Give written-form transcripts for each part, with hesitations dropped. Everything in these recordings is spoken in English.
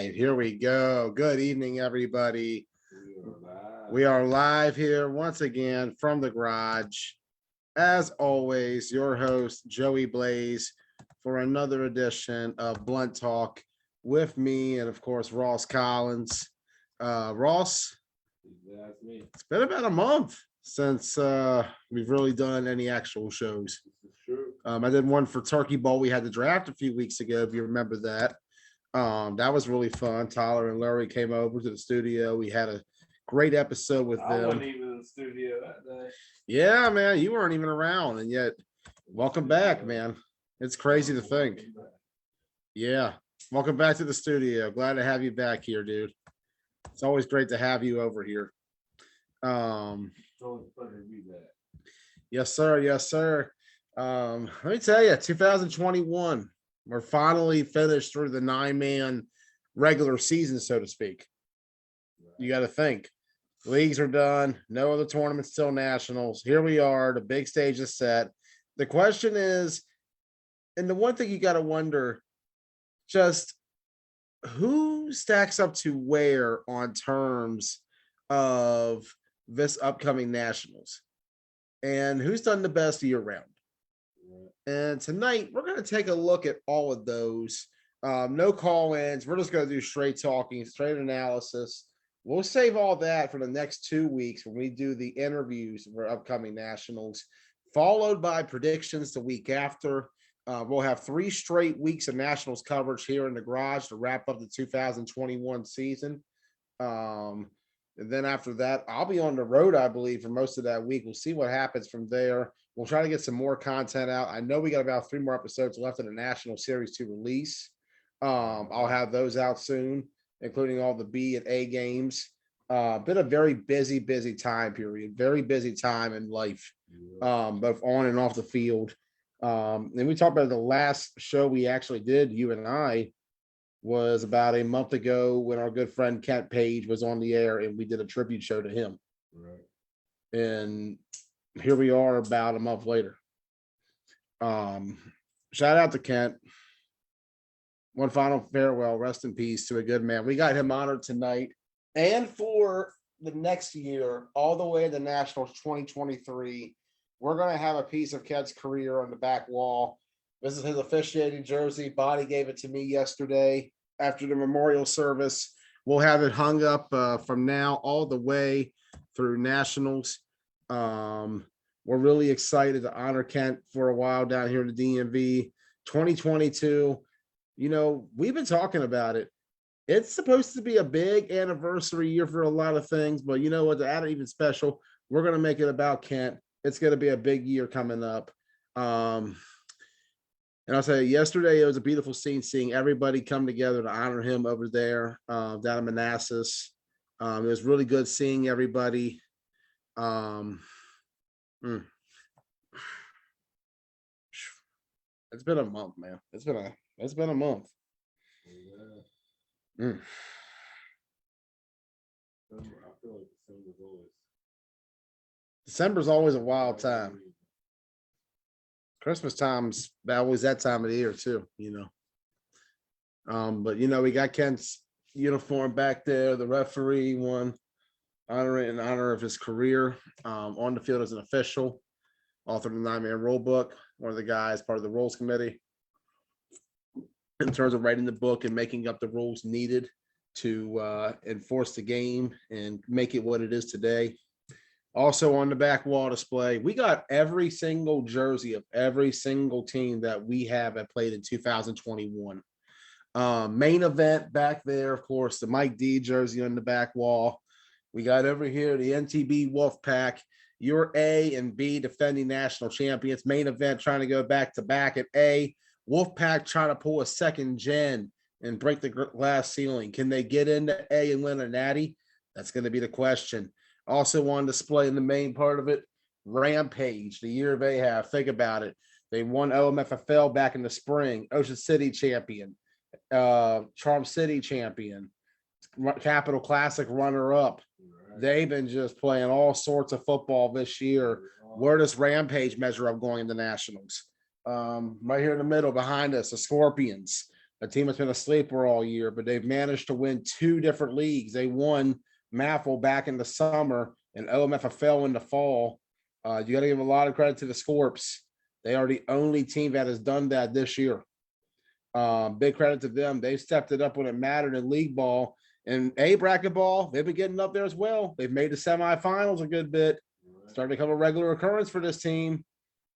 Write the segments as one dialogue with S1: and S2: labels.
S1: right, here we go. Good evening, everybody. We are live here once again from the garage. As always, your host, Joey Blaze, for another edition of Blunt Talk with me and, of course, Ross Collins. Ross,
S2: That's me.
S1: it's been about a month since we've really done any actual shows.
S2: True.
S1: I did one for Turkey Bowl. We had the draft a few weeks ago, if you remember that. That was really fun. Tyler and Larry came over to the studio. We had a great episode with
S2: I
S1: them.
S2: wasn't even in the studio that day.
S1: Yeah, man, you weren't even around, and yet welcome back, man. It's crazy to think. Yeah, welcome back to the studio. Glad to have you back here, dude. It's always great to have you over here.
S2: It's always a pleasure to be back.
S1: Yes, sir. Yes, sir. Let me tell you, 2021. We're finally finished through the 9-man regular season, so to speak. You got to think. Leagues are done. No other tournaments till nationals. Here we are. The big stage is set. The question is, and the one thing you got to wonder, just who stacks up to where on terms of this upcoming nationals, and who's done the best year round. And tonight we're going to take a look at all of those. No call-ins. We're just going to do straight talking, straight analysis. We'll save all that for the next 2 weeks when we do the interviews for upcoming nationals, followed by predictions the week after. We'll have 3 straight weeks of nationals coverage here in the garage to wrap up the 2021 season. And then after that, I'll be on the road, I believe, for most of that week. We'll see what happens from there. We'll try to get some more content out. I know we got about 3 more episodes left in the national series to release. I'll have those out soon, including all the B and A games. Been a very busy time period, very busy time in life, both on and off the field. And we talked about the last show we actually did, you and I, was about a month ago when our good friend Kent Page was on the air and we did a tribute show to him. Right. And here we are about a month later. Shout out to Kent. One final farewell, rest in peace to a good man. We got him honored tonight and for the next year, all the way to Nationals 2023. We're going to have a piece of Kent's career on the back wall. This is his officiating jersey. Body gave it to me yesterday after the memorial service. We'll have it hung up from now all the way through nationals. We're really excited to honor Kent for a while down here in the DMV. 2022, you know, we've been talking about it. It's supposed to be a big anniversary year for a lot of things, but you know what, to add it even special, we're going to make it about Kent. It's going to be a big year coming up. And I'll say yesterday, it was a beautiful scene seeing everybody come together to honor him over there down in Manassas. It was really good seeing everybody. It's been a month, man. It's been a month.
S2: Yeah. I feel like
S1: December's always a wild time. Christmas time's always that time of the year too, you know. But you know, we got Kent's uniform back there. The referee won in honor of his career on the field as an official, author of the 9-man rule book, one of the guys part of the rules committee in terms of writing the book and making up the rules needed to enforce the game and make it what it is today. Also on the back wall display, we got every single jersey of every single team that we have that played in 2021. Main event back there, of course, the Mike D jersey on the back wall. We got over here the NTB Wolfpack, your A and B defending national champions. Main event trying to go back to back at A. Wolfpack trying to pull a second gen and break the glass ceiling. Can they get into A and win a natty? That's going to be the question. Also on display in the main part of it, Rampage, the year of Ahab. Think about it. They won OMFFL back in the spring. Ocean City champion, Charm City champion, Capital Classic runner-up. Right. They've been just playing all sorts of football this year. Where does Rampage measure up going into nationals? Right here in the middle behind us, the Scorpions. a team that's been a sleeper all year, but they've managed to win 2 different leagues. They won MAFL back in the summer and OMFFL in the fall. You got to give a lot of credit to the Scorps. They are the only team that has done that this year. Big credit to them. They stepped it up when it mattered in league ball and A bracket ball. They've been getting up there as well. They've made the semifinals a good bit. Starting to become a regular occurrence for this team.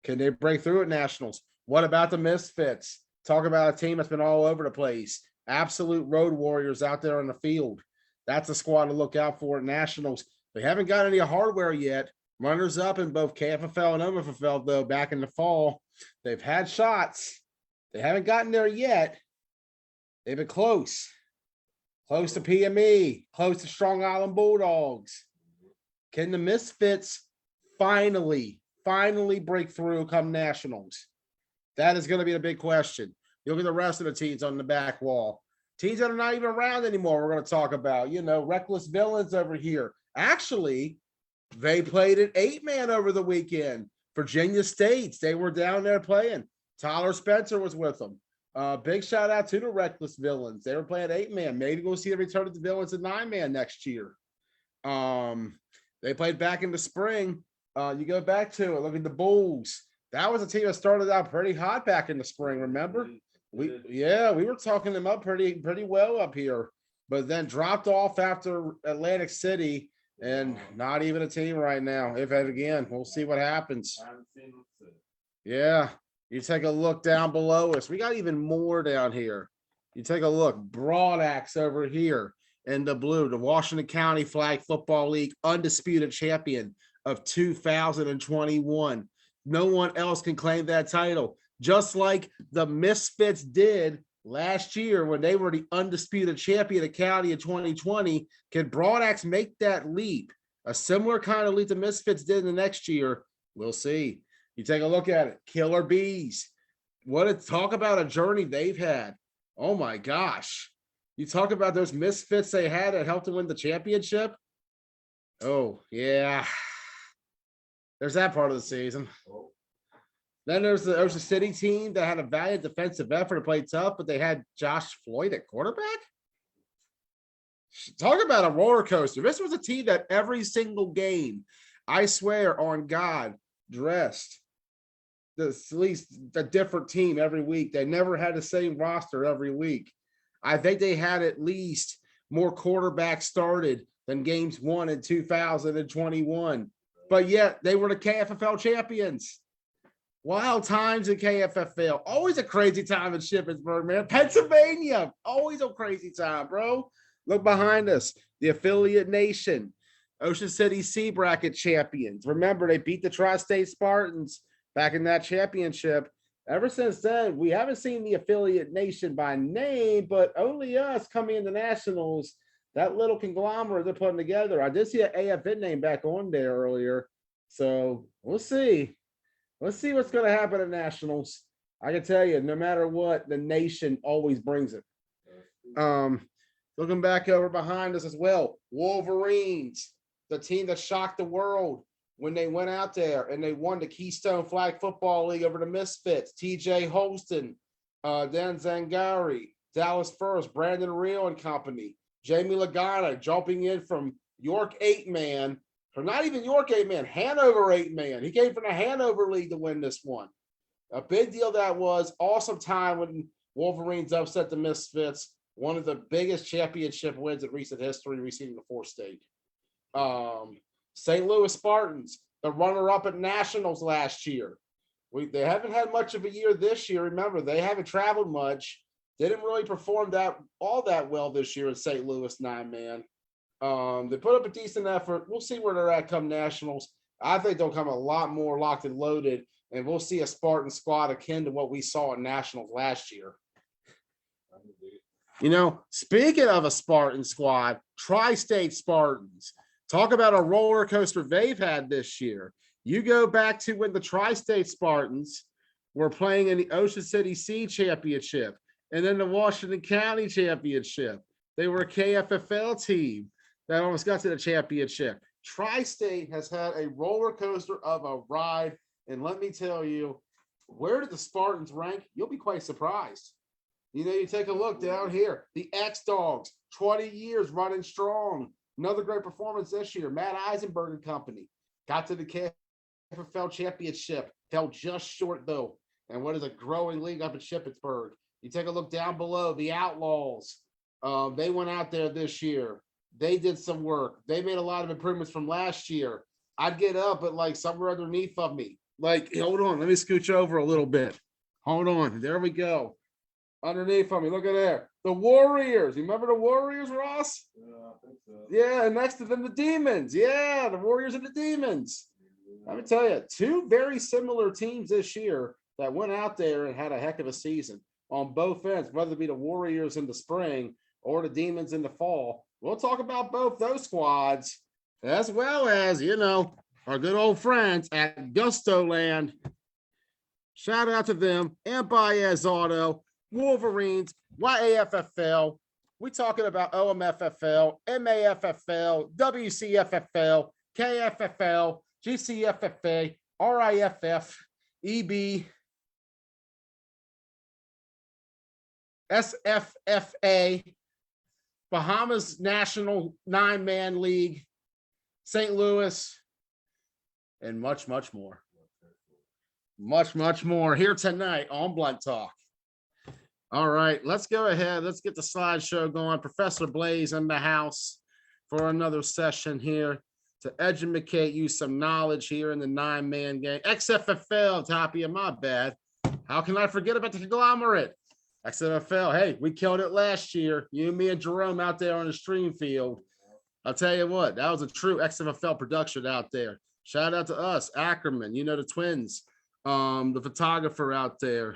S1: Can they break through at nationals? What about the Misfits? Talk about a team that's been all over the place. Absolute road warriors out there on the field. That's a squad to look out for at nationals. They haven't got any hardware yet. Runners up in both KFFL and OMFFL, though, back in the fall. They've had shots. They haven't gotten there yet. They've been close. Close to PME, close to Strong Island Bulldogs. Can the Misfits finally break through come nationals? That is going to be the big question. You look at the rest of the teams on the back wall. Teams that are not even around anymore, we're going to talk about. Reckless Villains over here. Actually, they played an 8-man over the weekend. Virginia States, they were down there playing. Tyler Spencer was with them. Big shout out to the Reckless Villains. They were playing 8-man. Maybe we'll see the return of the Villains at 9-man next year. They played back in the spring. You go back to it. Look at the Bulls. That was a team that started out pretty hot back in the spring. Remember? We were talking them up pretty well up here, but then dropped off after Atlantic City, and not even a team right now. If and again, we'll see what happens. Yeah, you take a look down below us. We got even more down here. You take a look. Broadaxe over here in the blue, the Washington County Flag Football League undisputed champion of 2021. No one else can claim that title, just like the Misfits did last year when they were the undisputed champion of county in 2020. Can Broadaxe make that leap? A similar kind of leap the Misfits did in the next year? We'll see. You take a look at it. Killer Bees. Talk about a journey they've had. Oh my gosh. You talk about those Misfits they had that helped them win the championship. Oh, yeah. There's that part of the season. Then there's the Ocean City team that had a valiant defensive effort to play tough, but they had Josh Floyd at quarterback. Talk about a roller coaster. This was a team that every single game, I swear on God, dressed at least a different team every week. They never had the same roster every week. I think they had at least more quarterbacks started than games won in 2021. But yet they were the KFFL champions. Wild times in KFFL. Always a crazy time in Shippensburg, man. Pennsylvania. Always a crazy time, bro. Look behind us. The affiliate nation. Ocean City C bracket champions. Remember, they beat the Tri-State Spartans back in that championship. Ever since then, we haven't seen the affiliate nation by name, but only us coming into nationals. That little conglomerate they're putting together. I did see an AFN name back on there earlier. So we'll see. Let's see what's going to happen at nationals. I can tell you, no matter what, the nation always brings it. Looking back over behind us as well, Wolverines, the team that shocked the world when they went out there and they won the Keystone Flag Football League over the Misfits. TJ Holston, Dan Zangari, Dallas First, Brandon Real and company. Jamie Lagana jumping in from York 8-man, or not even York 8-man, Hanover 8-man. He came from the Hanover League to win this one. A big deal that was. Awesome time when Wolverines upset the Misfits. One of the biggest championship wins in recent history, receiving the 4th state. St. Louis Spartans, the runner-up at nationals last year. They haven't had much of a year this year. Remember, they haven't traveled much. They didn't really perform all that well this year in St. Louis 9-man. They put up a decent effort. We'll see where they're at come nationals. I think they'll come a lot more locked and loaded, and we'll see a Spartan squad akin to what we saw in nationals last year. Speaking of a Spartan squad, Tri-State Spartans. Talk about a roller coaster they've had this year. You go back to when the Tri-State Spartans were playing in the Ocean City C Championship and then the Washington County Championship. They were a KFFL team that almost got to the championship. Tri-State has had a roller coaster of a ride. And let me tell you, where did the Spartans rank? You'll be quite surprised. You take a look down here. The X Dogs, 20 years running strong. Another great performance this year. Matt Eisenberg and company got to the KFL championship. Fell just short though. And what is a growing league up in Shippensburg? You take a look down below. The Outlaws. They went out there this year. They did some work. They made a lot of improvements from last year. I'd get up, but like somewhere underneath of me. Like, hold on, let me scooch over a little bit. Hold on. There we go. Underneath of me. Look at there. The Warriors. You remember the Warriors, Ross?
S2: Yeah, I think so.
S1: Yeah, and next to them, the Demons. Yeah, the Warriors and the Demons. Let me tell you, two very similar teams this year that went out there and had a heck of a season on both ends, whether it be the Warriors in the spring or the Demons in the fall. We'll talk about both those squads, as well as, our good old friends at Gusto Land. Shout out to them, and Baez Auto, Wolverines, YAFFL. We talking about OMFFL, MAFFL, WCFFL, KFFL, GCFFA, RIFF, EB, SFFA, Bahamas National 9-Man League, St. Louis, and much, much more. Much, much more here tonight on Blunt Talk. All right, let's go ahead. Let's get the slideshow going. Professor Blaze in the house for another session here to educate you some knowledge here in the 9-man game. XFFL, Tapia, my bad. How can I forget about the conglomerate? XFFL, hey, we killed it last year. You, me, and Jerome out there on the stream field. I'll tell you what, that was a true XFFL production out there. Shout out to us, Ackerman, the twins, the photographer out there.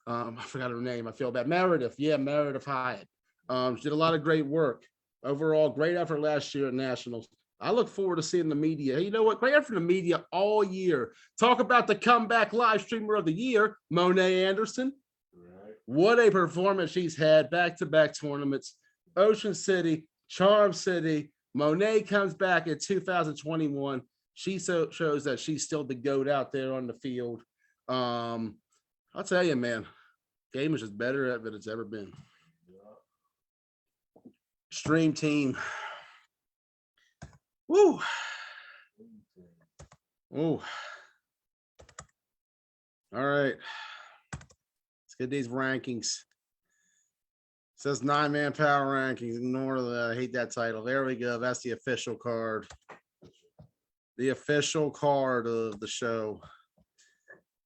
S1: I forgot her name. I feel bad. Meredith. Yeah, Meredith Hyatt. She did a lot of great work. Overall, great effort last year at Nationals. I look forward to seeing the media. Hey, you know what? Great effort in the media all year. Talk about the comeback live streamer of the year, Monet Anderson.
S2: Right.
S1: What a performance she's had, back-to-back tournaments. Ocean City, Charm City. Monet comes back in 2021. She shows that she's still the GOAT out there on the field. I'll tell you, man, game is just better than it's ever been. Stream team. Woo. Ooh. All right. Let's get these rankings. It says 9-man power rankings. Ignore that. I hate that title. There we go. That's the official card. The official card of the show.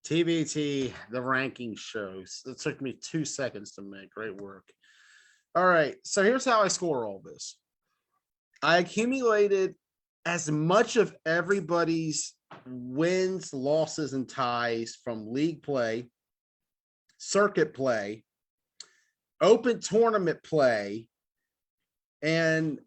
S1: TBT, the ranking shows. It took me 2 seconds to make. Great work. All right. So here's how I score all this. I accumulated as much of everybody's wins, losses, and ties from league play, circuit play, open tournament play, and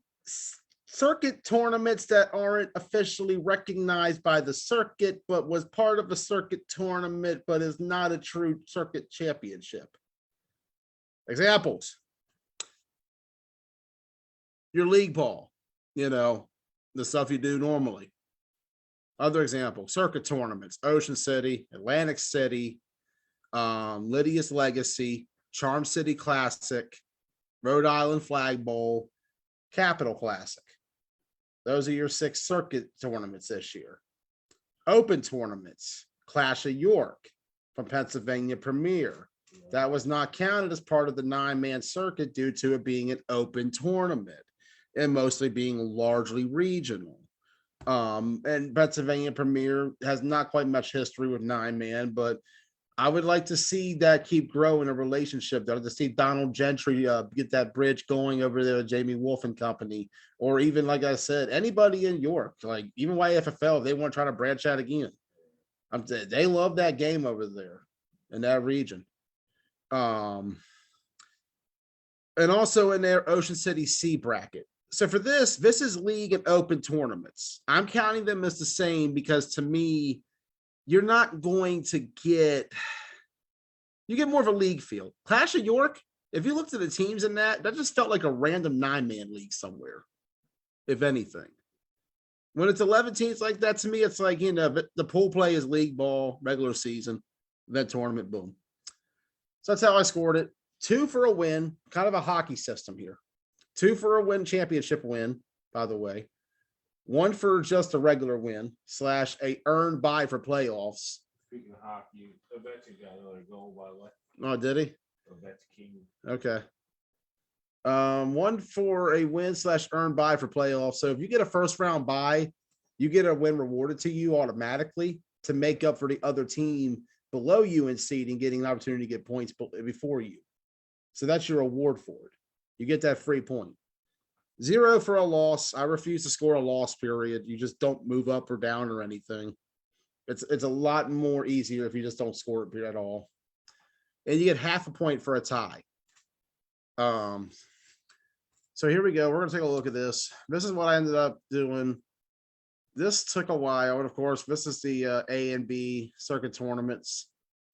S1: circuit tournaments that aren't officially recognized by the circuit, but was part of a circuit tournament, but is not a true circuit championship. Examples. Your league ball, the stuff you do normally. Other example, circuit tournaments, Ocean City, Atlantic City, Lydia's Legacy, Charm City Classic, Rhode Island Flag Bowl, Capital Classic. Those are your 6 circuit tournaments this year. Open tournaments, Clash of York from Pennsylvania Premier. That was not counted as part of the 9-man circuit due to it being an open tournament and mostly being largely regional. And Pennsylvania Premier has not quite much history with 9-man, but I would like to see that keep growing a relationship. I'd like to see Donald Gentry get that bridge going over there with Jamie Wolf and company, or even, like I said, anybody in York, like even YFFL, if they want to try to branch out again. They love that game over there in that region. And also in their Ocean City C bracket. So for this is league and open tournaments. I'm counting them as the same because to me, you're not going to get, you get more of a league feel. Clash of York, if you looked at the teams in that just felt like a random 9-man league somewhere, if anything. When it's 11 teams like that, to me, it's like, the pool play is league ball, regular season, then tournament, boom. So that's how I scored it. 2 for a win, kind of a hockey system here. 2 for a win, championship win, by the way. 1 for just a regular win / a earned bye for playoffs.
S2: Speaking of hockey, Ovechkin got another goal, by the way.
S1: Oh, did he?
S2: Ovechkin.
S1: Okay. 1 for a win / earned bye for playoffs. So if you get a first round bye, you get a win rewarded to you automatically to make up for the other team below you in seeding getting an opportunity to get points before you. So that's your reward for it. You get that free point. 0 for a loss. I refuse to score a loss, period. You just don't move up or down or anything. It's a lot more easier if you just don't score it at all. And you get half a point for a tie. So here we go. We're going to take a look at this. This is what I ended up doing. This took a while. And of course, this is the A and B circuit tournaments.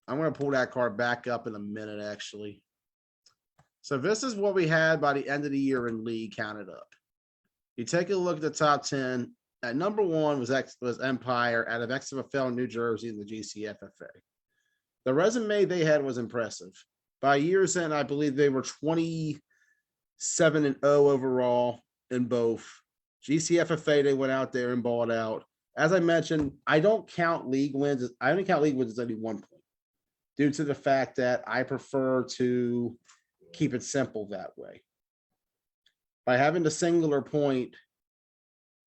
S1: I'm going to pull that card back up in a minute, actually. So this is what we had by the end of the year in league counted up. You take a look at the top 10. At number 1 was Empire out of XFL New Jersey in the GCFFA. The resume they had was impressive. By year's end, I believe they were 27-0 overall in both. GCFFA, they went out there and balled out. As I mentioned, I don't count league wins. I only count league wins as only 1 point due to the fact that I prefer to keep it simple that way. By having the singular point,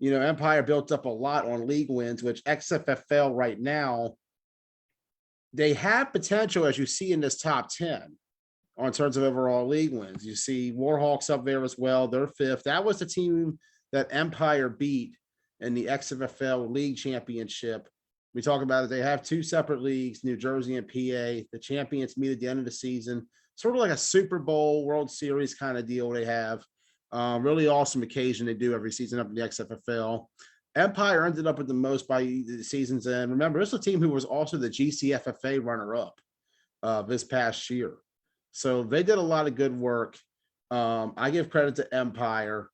S1: Empire built up a lot on league wins, which XFFL right now, they have potential, as you see in this top 10, on terms of overall league wins. You see Warhawks up there as well. They're 5th. That was the team that Empire beat in the XFL League Championship. We talk about it. They have 2 separate leagues, New Jersey and PA. The champions meet at the end of the season. Sort of like a Super Bowl, World Series kind of deal they have. Really awesome occasion they do every season up in the XFL. Empire ended up with the most by the season's end. Remember, this is a team who was also the GCFFA runner-up this past year. So they did a lot of good work. I give credit to Empire.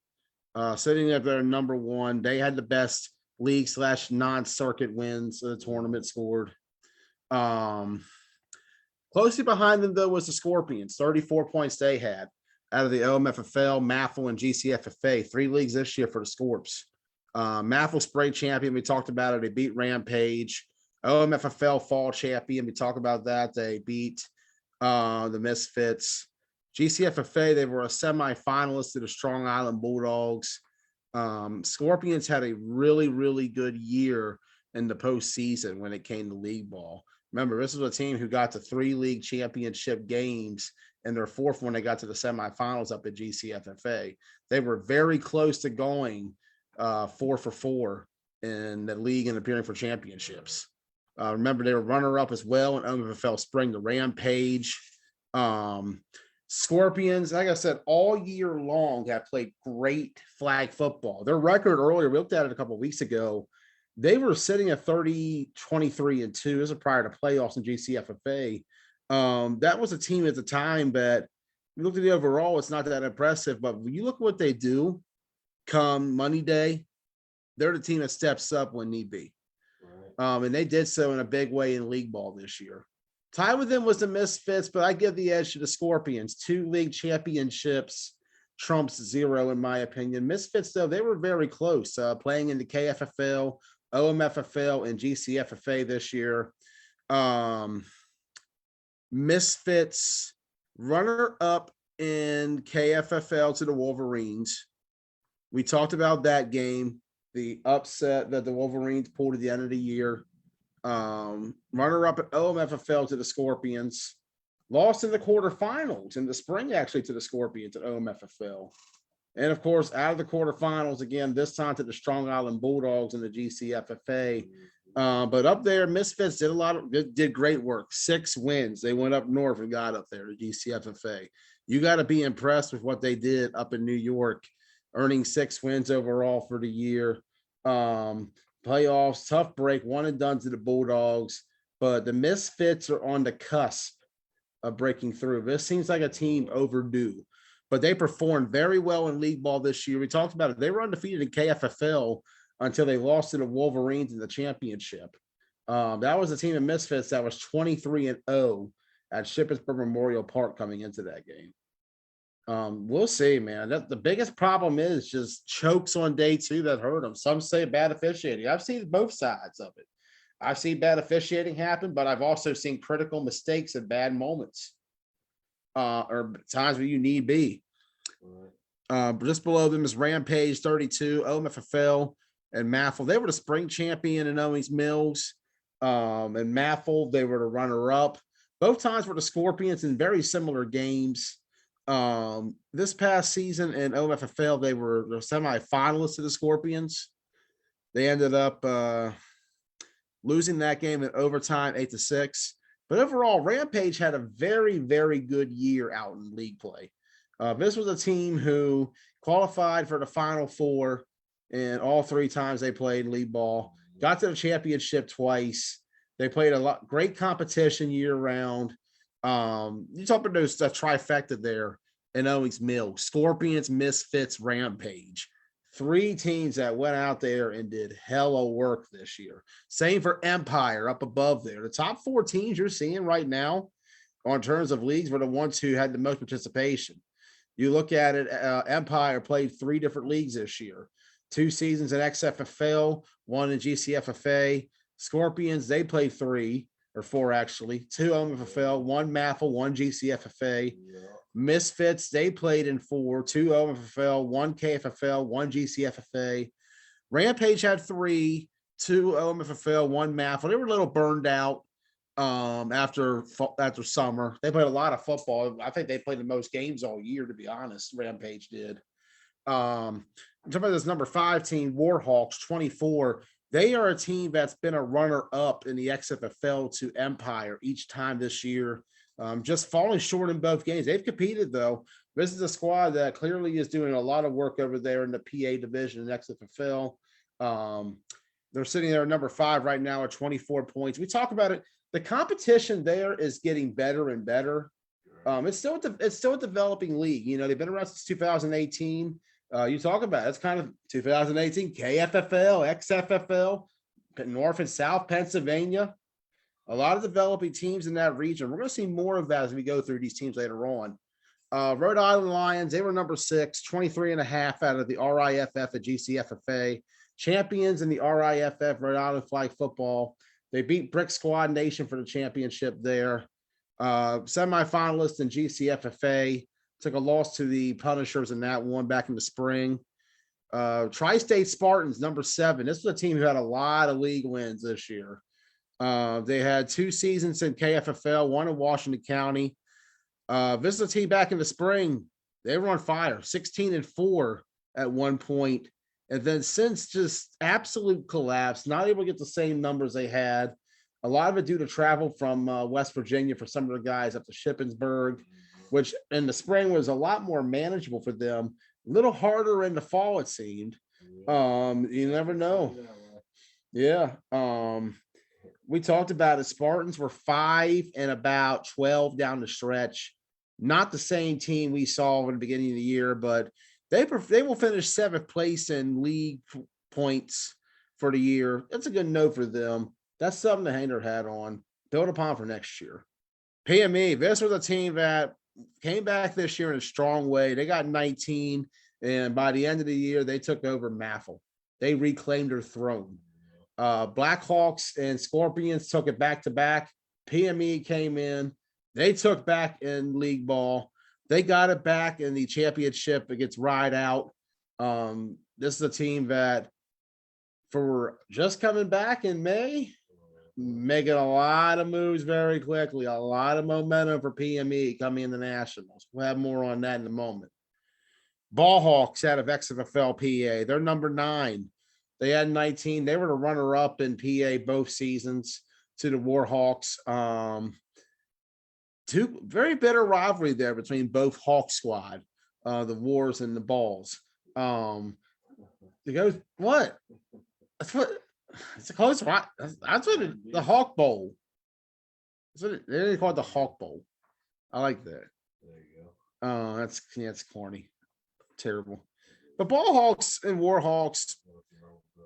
S1: Sitting up there number 1, they had the best league / non-circuit wins of the tournament scored. Closely behind them, though, was the Scorpions. 34 points they had out of the OMFFL, MAFL, and GCFFA. 3 leagues this year for the Scorps. MAFL Spray Champion, we talked about it. They beat Rampage. OMFFL Fall Champion, we talked about that. They beat the Misfits. GCFFA, they were a semifinalist to the Strong Island Bulldogs. Scorpions had a really, really good year in the postseason when it came to league ball. Remember, this was a team who got to 3 league championship games, and their 4th one, they got to the semifinals up at GCFFA. They were very close to going 4 for 4 in the league and appearing for championships. Remember, they were runner-up as well in OMFL Spring, the Rampage. Scorpions, like I said, all year long have played great flag football. Their record earlier, we looked at it a couple of weeks ago, they were sitting at 30-23-2. This is prior to playoffs in GCFFA. That was a team at the time that we looked at the overall, it's not that impressive, but when you look at what they do come Money Day, they're the team that steps up when need be. Right. And they did so in a big way in league ball this year. Tied with them was the Misfits, but I give the edge to the Scorpions. 2 league championships trumps 0, in my opinion. Misfits, though, they were very close, playing in the KFFL, OMFFL, and GCFFA this year. Misfits, runner-up in KFFL to the Wolverines. We talked about that game, the upset that the Wolverines pulled at the end of the year. Runner-up at OMFFL to the Scorpions. Lost in the quarterfinals in the spring, actually, to the Scorpions at OMFFL. And, of course, out of the quarterfinals, again, this time to the Strong Island Bulldogs in the GCFFA. But up there, Misfits did great work. 6 wins. They went up north and got up there to GCFFA. You got to be impressed with what they did up in New York, earning 6 wins overall for the year. Playoffs, tough break, 1 and done to the Bulldogs. But the Misfits are on the cusp of breaking through. This seems like a team overdue. But they performed very well in league ball this year. We talked about it. They were undefeated in KFFL until they lost to the Wolverines in the championship. That was a team of Misfits that was 23-0 at Shippensburg Memorial Park coming into that game. We'll see, man. That the biggest problem is just chokes on day 2 that hurt them. Some say bad officiating. I've seen both sides of it. I've seen bad officiating happen, but I've also seen critical mistakes and bad moments. Or times where you need be. Just below them is Rampage 32, OMFFL, and Maffle. They were the spring champion in Owings Mills. And Maffle, they were the runner-up. Both times were the Scorpions in very similar games. This past season in OMFFL, they were the semi-finalists of the Scorpions. They ended up losing that game in overtime 8-6. But overall, Rampage had a very, very good year out in league play. This was a team who qualified for the Final Four and all 3 times they played league ball, got to the championship twice. They played a lot, great competition year round. You talk about those trifecta there in Owings Mills, Scorpions, Misfits, Rampage. 3 teams that went out there and did hella work this year. Same for Empire up above there. The top 4 teams you're seeing right now on terms of leagues were the ones who had the most participation. You look at it, Empire played 3 different leagues this year. 2 seasons in XFFL, 1 in GCFFA. Scorpions, they played 3 or 4 actually. 2 OMFFL, 1 MAFL, 1 GCFFA. Misfits, they played in 4, 2 OMFFL, 1 KFFL, 1 GCFFA. Rampage had 3, 2 OMFFL, 1 MAFL. They were a little burned out after summer. They played a lot of football. I think they played the most games all year, to be honest. Rampage did. I'm talking about this number 5 team, Warhawks 24. They are a team that's been a runner-up in the XFFL to Empire each time this year. Just falling short in both games. They've competed, though. This is a squad that clearly is doing a lot of work over there in the PA division in XFFL. They're sitting there at number 5 right now at 24 points. We talk about it. The competition there is getting better and better. It's still a developing league. You know, they've been around since 2018. You talk about it, it's kind of 2018 KFFL, XFFL, North and South Pennsylvania. A lot of developing teams in that region. We're going to see more of that as we go through these teams later on. Rhode Island Lions, they were number 6, 23.5 out of the RIFF at GCFFA. Champions in the RIFF, Rhode Island Flag Football. They beat Brick Squad Nation for the championship there. Semifinalists in GCFFA. Took a loss to the Punishers in that one back in the spring. Tri-State Spartans, number 7. This was a team who had a lot of league wins this year. They had 2 seasons in KFFL, 1 in Washington County. This is a team back in the spring. They were on fire, 16-4 at one point. And then since just absolute collapse, not able to get the same numbers they had. A lot of it due to travel from West Virginia for some of the guys up to Shippensburg, which in the spring was a lot more manageable for them. A little harder in the fall, it seemed. You never know. Yeah. We talked about it. Spartans were 5 and about 12 down the stretch. Not the same team we saw in the beginning of the year, but they will finish 7th place in league points for the year. That's a good note for them. That's something to hang their hat on, build upon for next year. PME, this was a team that came back this year in a strong way. They got 19, and by the end of the year, they took over Maffle. They reclaimed their throne. Blackhawks and Scorpions took it back to back. PME came in. They took back in league ball. They got it back in the championship against Ride Out. This is a team that, for just coming back in May, making a lot of moves very quickly, a lot of momentum for PME coming in the Nationals. We'll have more on that in a moment. Ballhawks out of XFFL PA, they're number 9. They had 19. They were the runner-up in PA both seasons to the Warhawks. Two very bitter rivalry there between both Hawk squad, the Wars and the Balls. It goes, what? That's what it's a close. That's what the Hawk Bowl. That's what they call it, the Hawk Bowl. I like that.
S2: There you go.
S1: That's corny, terrible. But Ballhawks and Warhawks,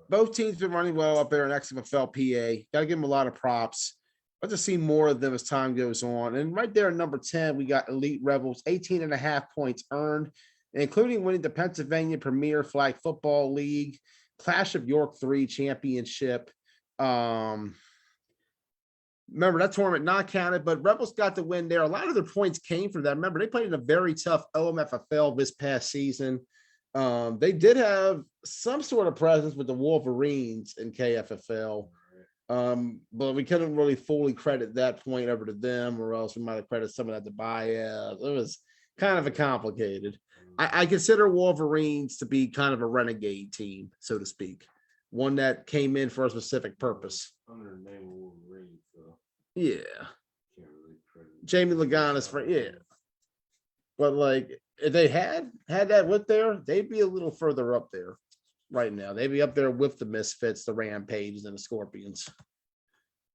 S1: both teams been running well up there in XFL PA. Got to give them a lot of props. I'll just see more of them as time goes on. And right there at number 10, we got Elite Rebels, 18.5 points earned, including winning the Pennsylvania Premier Flag Football League, Clash of York 3 championship. Remember that tournament not counted, but Rebels got the win there. A lot of their points came from that. Remember, they played in a very tough OMFFL this past season. They did have some sort of presence with the Wolverines in KFFL. But we couldn't really fully credit that point over to them, or else we might have credited some of that to Baez. It was kind of a complicated. I consider Wolverines to be kind of a renegade team, so to speak, one that came in for a specific purpose.
S2: Under the name of Wolverine, so
S1: Yeah,
S2: can't really credit
S1: Jamie Laganis for but like if they had that with there, they'd be a little further up there right now. They'd be up there with the Misfits, the Rampages, and the Scorpions.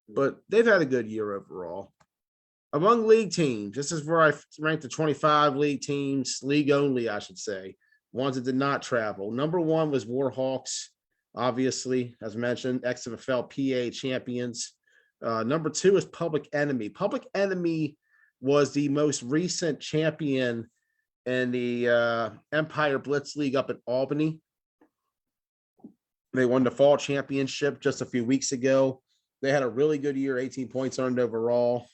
S1: But they've had a good year overall. Among league teams, this is where I ranked the 25 league teams, league only, I should say, ones that did not travel. Number 1 was Warhawks, obviously, as mentioned, XFL PA champions. Number 2 is Public Enemy. Public Enemy was the most recent champion in the Empire Blitz League up in Albany. They won the fall championship just a few weeks ago. They had a really good year, 18 points earned overall.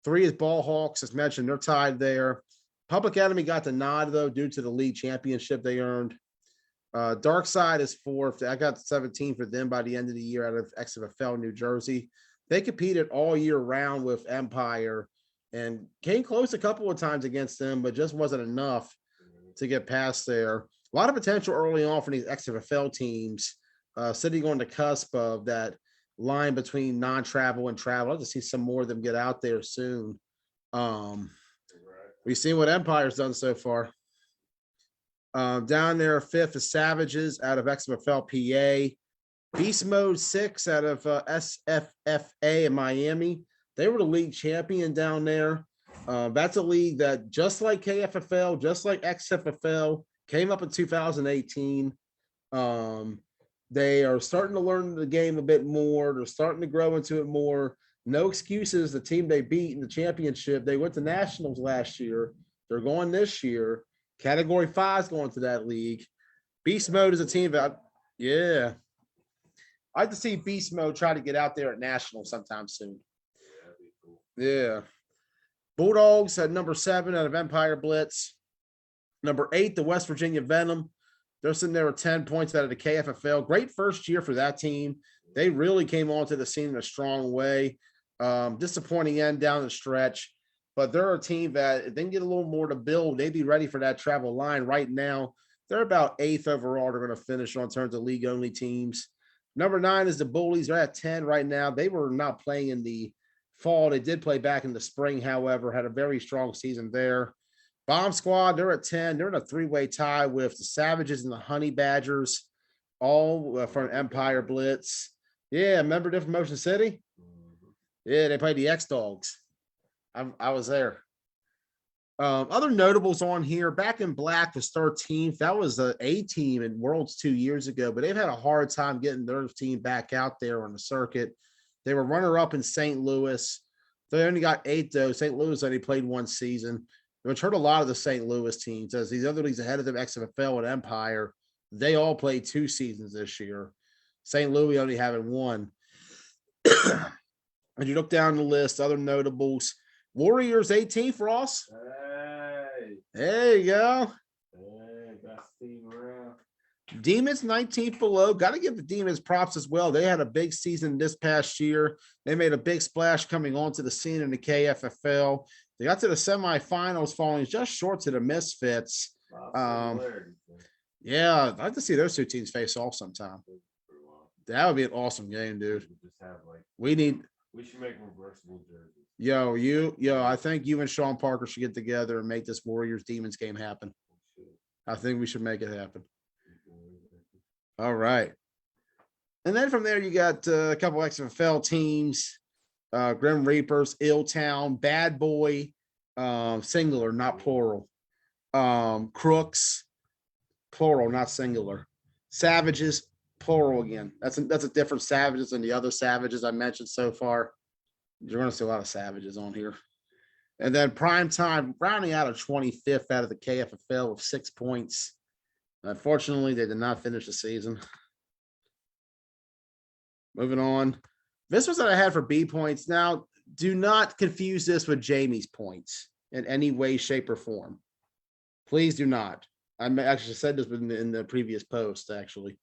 S1: 3 is Ball Hawks, as mentioned, they're tied there. Public Enemy got the nod, though, due to the league championship they earned. Dark Side is 4th. I got 17 for them by the end of the year out of XFL New Jersey. They competed all year round with Empire and came close a couple of times against them, but just wasn't enough to get past there. A lot of potential early on for these XFL teams, sitting on the cusp of that line between non-travel and travel. I'll just see some more of them get out there soon. We've seen what Empire's done so far. Down there, 5th is Savages out of XFL PA. Beast Mode 6 out of SFFA in Miami. They were the league champion down there. That's a league that, just like KFFL, just like XFFL, came up in 2018. They are starting to learn the game a bit more. They're starting to grow into it more. No excuses. The team they beat in the championship, they went to nationals last year. They're going this year. Category 5 is going to that league. Beast Mode is a team that, yeah. I'd like to see Beast Mode try to get out there at nationals sometime soon.
S2: Yeah, that'd be cool.
S1: Yeah. Bulldogs at number 7 out of Empire Blitz. Number 8, the West Virginia Venom. They're sitting there with 10 points out of the KFFL. Great first year for that team. They really came onto the scene in a strong way. Disappointing end down the stretch, but they're a team that if they can get a little more to build, they'd be ready for that travel line. Right now, they're about 8th overall. They're going to finish on terms of league-only teams. Number 9 is the Bullies. They're at 10 right now. They were not playing in the fall. They did play back in the spring, however, had a very strong season there. Bomb Squad, they're at 10. They're in a 3-way tie with the Savages and the Honey Badgers, all from Empire Blitz. Yeah, remember them from Motion City? Yeah, they played the X-Dogs. I was there. Other notables on here, Back in Black was 13th. That was the A team in Worlds 2 years ago, but they've had a hard time getting their team back out there on the circuit. They were runner-up in St. Louis. They only got 8, though. St. Louis only played 1 season, which hurt a lot of the St. Louis teams, as these other leagues ahead of them, XFL and Empire, they all played 2 seasons this year. St. Louis only having 1. And you look down the list, other notables. Warriors 18 for us.
S2: Hey.
S1: There you go.
S2: Hey, best team around.
S1: Demons 19th below. Got to give the Demons props as well. They had a big season this past year. They made a big splash coming onto the scene in the KFFL. They got to the semifinals, falling just short to the Misfits. Yeah, I'd like to see those 2 teams face off sometime. That would be an awesome game, dude.
S2: Just have we should make reversible jerseys.
S1: I think you and Sean Parker should get together and make this Warriors Demons game happen. I think we should make it happen. All right. And then from there, you got a couple XFL teams, Grim Reapers, Illtown, Bad Boy, singular, not plural. Crooks, plural, not singular. Savages, plural again. That's a different Savages than the other Savages I mentioned so far. You're going to see a lot of savages on here. And then prime time, rounding out of 25th out of the KFFL with 6 points. Unfortunately, they did not finish the season. Moving on. This was what I had for B points. Now, do not confuse this with Jamie's points in any way, shape, or form. Please do not. I actually said this in the previous post, actually.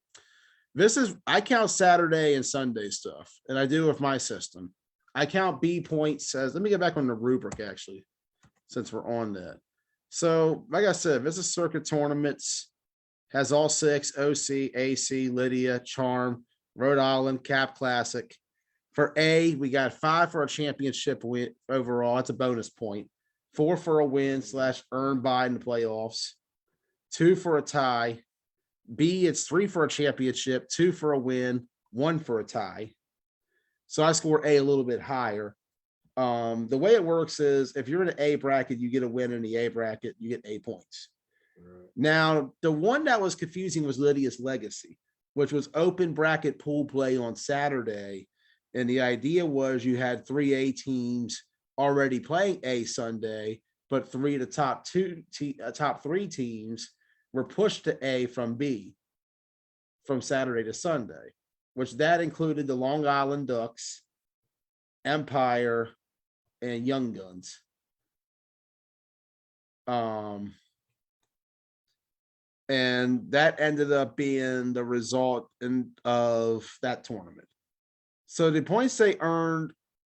S1: This is, I count Saturday and Sunday stuff, and I do with my system. I count B points as, let me get back on the rubric, actually, since we're on that. So, like I said, this is circuit tournaments, has all 6, OC, AC, Lydia, Charm, Rhode Island, Cap Classic. For A, we got 5 for a championship win overall. That's a bonus point. 4 for a win / earned by in the playoffs. 2 for a tie. B, it's 3 for a championship, 2 for a win, 1 for a tie. So I scored A little bit higher. The way it works is if you're in an A bracket, you get a win in the A bracket, you get A points. Right. Now, the one that was confusing was Lydia's Legacy, which was open bracket pool play on Saturday. And the idea was you had 3 A teams already playing A Sunday, but 3 of the top 3 teams were pushed to A from B from Saturday to Sunday, which that included the Long Island Ducks, Empire, and Young Guns. And that ended up being the result of that tournament. So the points they earned,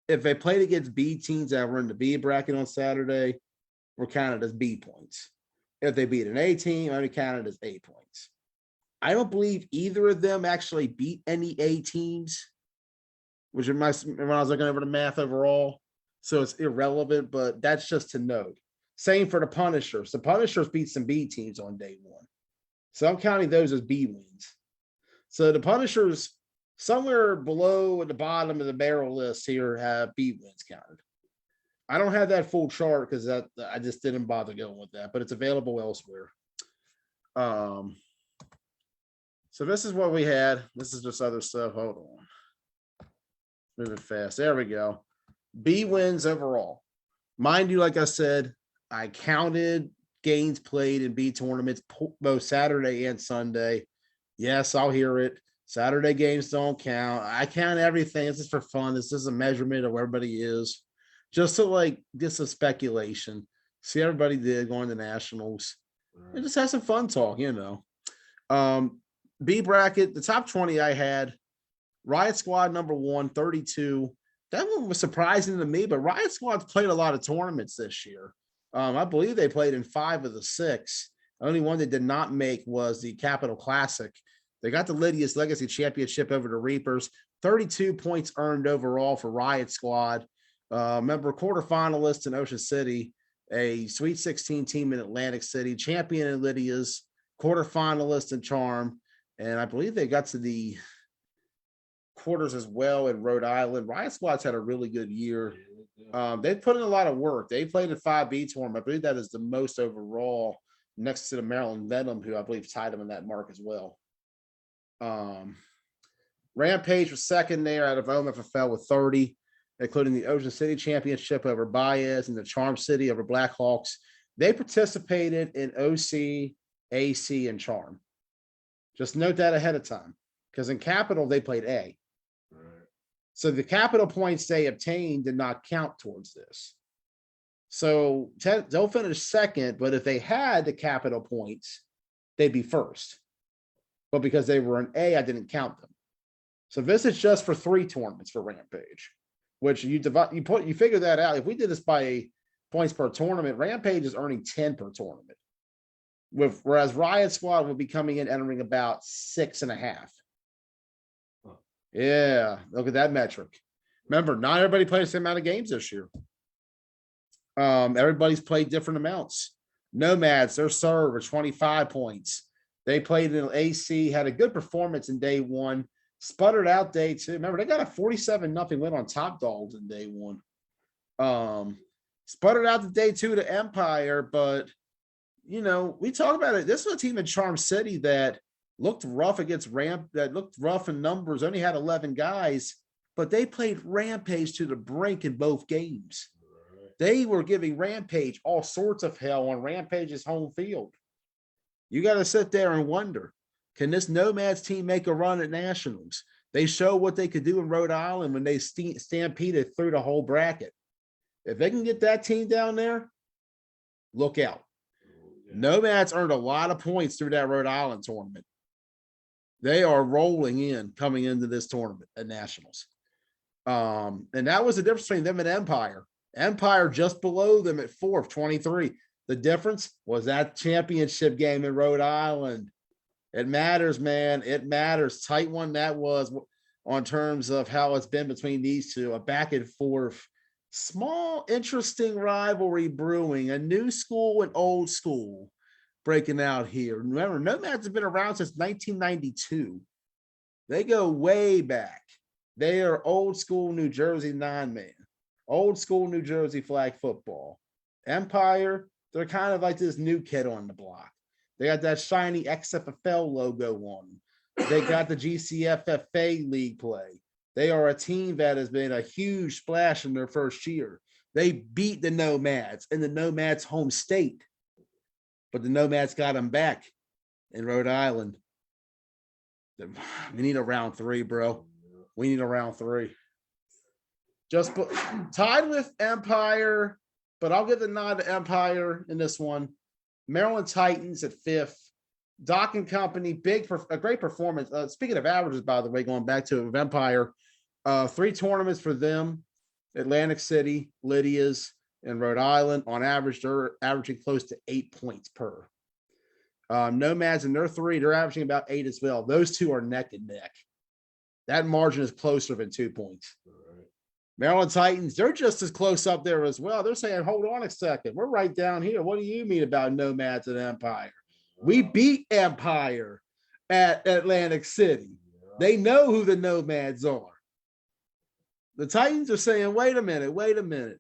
S1: if they played against B teams that were in the B bracket on Saturday, were counted as B points. If they beat an A team, only counted as A points. I don't believe either of them actually beat any A teams, which when I was looking over the math overall, so it's irrelevant, but that's just to note. Same for the Punishers. The Punishers beat some B teams on day 1. So I'm counting those as B wins. So the Punishers, somewhere below at the bottom of the barrel list here, have B wins counted. I don't have that full chart because I just didn't bother going with that, but it's available elsewhere. So this is what we had. This is just other stuff. Hold on. Moving fast. There we go. B wins overall. Mind you, like I said, I counted games played in B tournaments both Saturday and Sunday. Yes, I'll hear it. Saturday games don't count. I count everything. This is for fun. This is a measurement of where everybody is. Just to like get some speculation. See everybody did going to nationals. Right. And just have some fun talk, you know. B bracket, the top 20 I had, Riot Squad number 1, 32. That one was surprising to me, but Riot Squad's played a lot of tournaments this year. I believe they played in 5 of the 6. The only one they did not make was the Capital Classic. They got the Lydia's Legacy Championship over the Reapers. 32 points earned overall for Riot Squad. Remember, quarterfinalist in Ocean City, a Sweet 16 team in Atlantic City, champion in Lydia's, quarterfinalist in Charm. And I believe they got to the quarters as well in Rhode Island. Riot Squad's had a really good year. They've put in a lot of work. They played a 5B tournament. I believe that is the most overall, next to the Maryland Venom, who I believe tied them in that mark as well. Rampage was second there out of OMFFL with 30, including the Ocean City Championship over Baez and the Charm City over Blackhawks. They participated in OC, AC, and Charm. Just note that ahead of time, because in Capital, they played A. So the Capital points they obtained did not count towards this. So they'll finish second, but if they had the Capital points, they'd be first. But because they were an A, I didn't count them. So this is just for 3 tournaments for Rampage, which you figure that out. If we did this by points per tournament, Rampage is earning 10 per tournament. Whereas Riot Squad will be coming in entering about 6.5. Yeah, look at that metric. Remember, not everybody played the same amount of games this year. Everybody's played different amounts. Nomads, their serve are 25 points. They played in AC, had a good performance in day 1, sputtered out day 2. Remember, they got a 47-0 win on Top Dogs in day 1. Sputtered out the day 2 to Empire, but you know, we talk about it. This was a team in Charm City that looked rough against Ramp, that looked rough in numbers, only had 11 guys, but they played Rampage to the brink in both games. They were giving Rampage all sorts of hell on Rampage's home field. You got to sit there and wonder, can this Nomads team make a run at Nationals? They show what they could do in Rhode Island when they stampeded through the whole bracket. If they can get that team down there, look out. Nomads earned a lot of points through that Rhode Island tournament. They are rolling in coming into this tournament at Nationals. And that was the difference between them and Empire. Empire just below them at 4th, 23. The difference was that championship game in Rhode Island. It matters, man. It matters. Tight one that was on terms of how it's been between these two. A back and forth, small, interesting rivalry brewing. A new school and old school breaking out here. Remember, Nomads have been around since 1992. They go way back. They are old school New Jersey 9-man. Old school New Jersey flag football. Empire, they're kind of like this new kid on the block. They got that shiny XFL logo on them. They got the GCFFA league play. They are a team that has been a huge splash in their first year. They beat the Nomads in the Nomads' home state, but the Nomads got them back in Rhode Island. We need a round 3, bro. We need a round 3. Just tied with Empire, but I'll give the nod to Empire in this one. Maryland Titans at 5th. Doc and Company, a great performance. Speaking of averages, by the way, going back to Empire, 3 tournaments for them: Atlantic City, Lydia's, and Rhode Island. On average, they're averaging close to 8 points per. Nomads in their 3, they're averaging about 8 as well. Those two are neck and neck. That margin is closer than 2 points. Maryland Titans, they're just as close up there as well. They're saying, hold on a second. We're right down here. What do you mean about Nomads and Empire? We beat Empire at Atlantic City. They know who the Nomads are. The Titans are saying, wait a minute.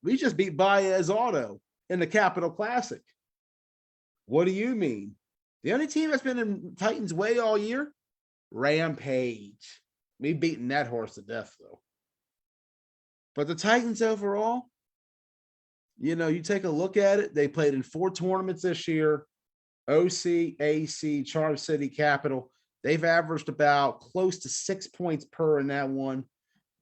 S1: We just beat Baez Auto in the Capital Classic. What do you mean? The only team that's been in Titans' way all year? Rampage. We beaten that horse to death, though. But the Titans overall, you take a look at it. They played in 4 tournaments this year. OC, AC, Charm City, Capital. They've averaged about close to 6 points per in that one.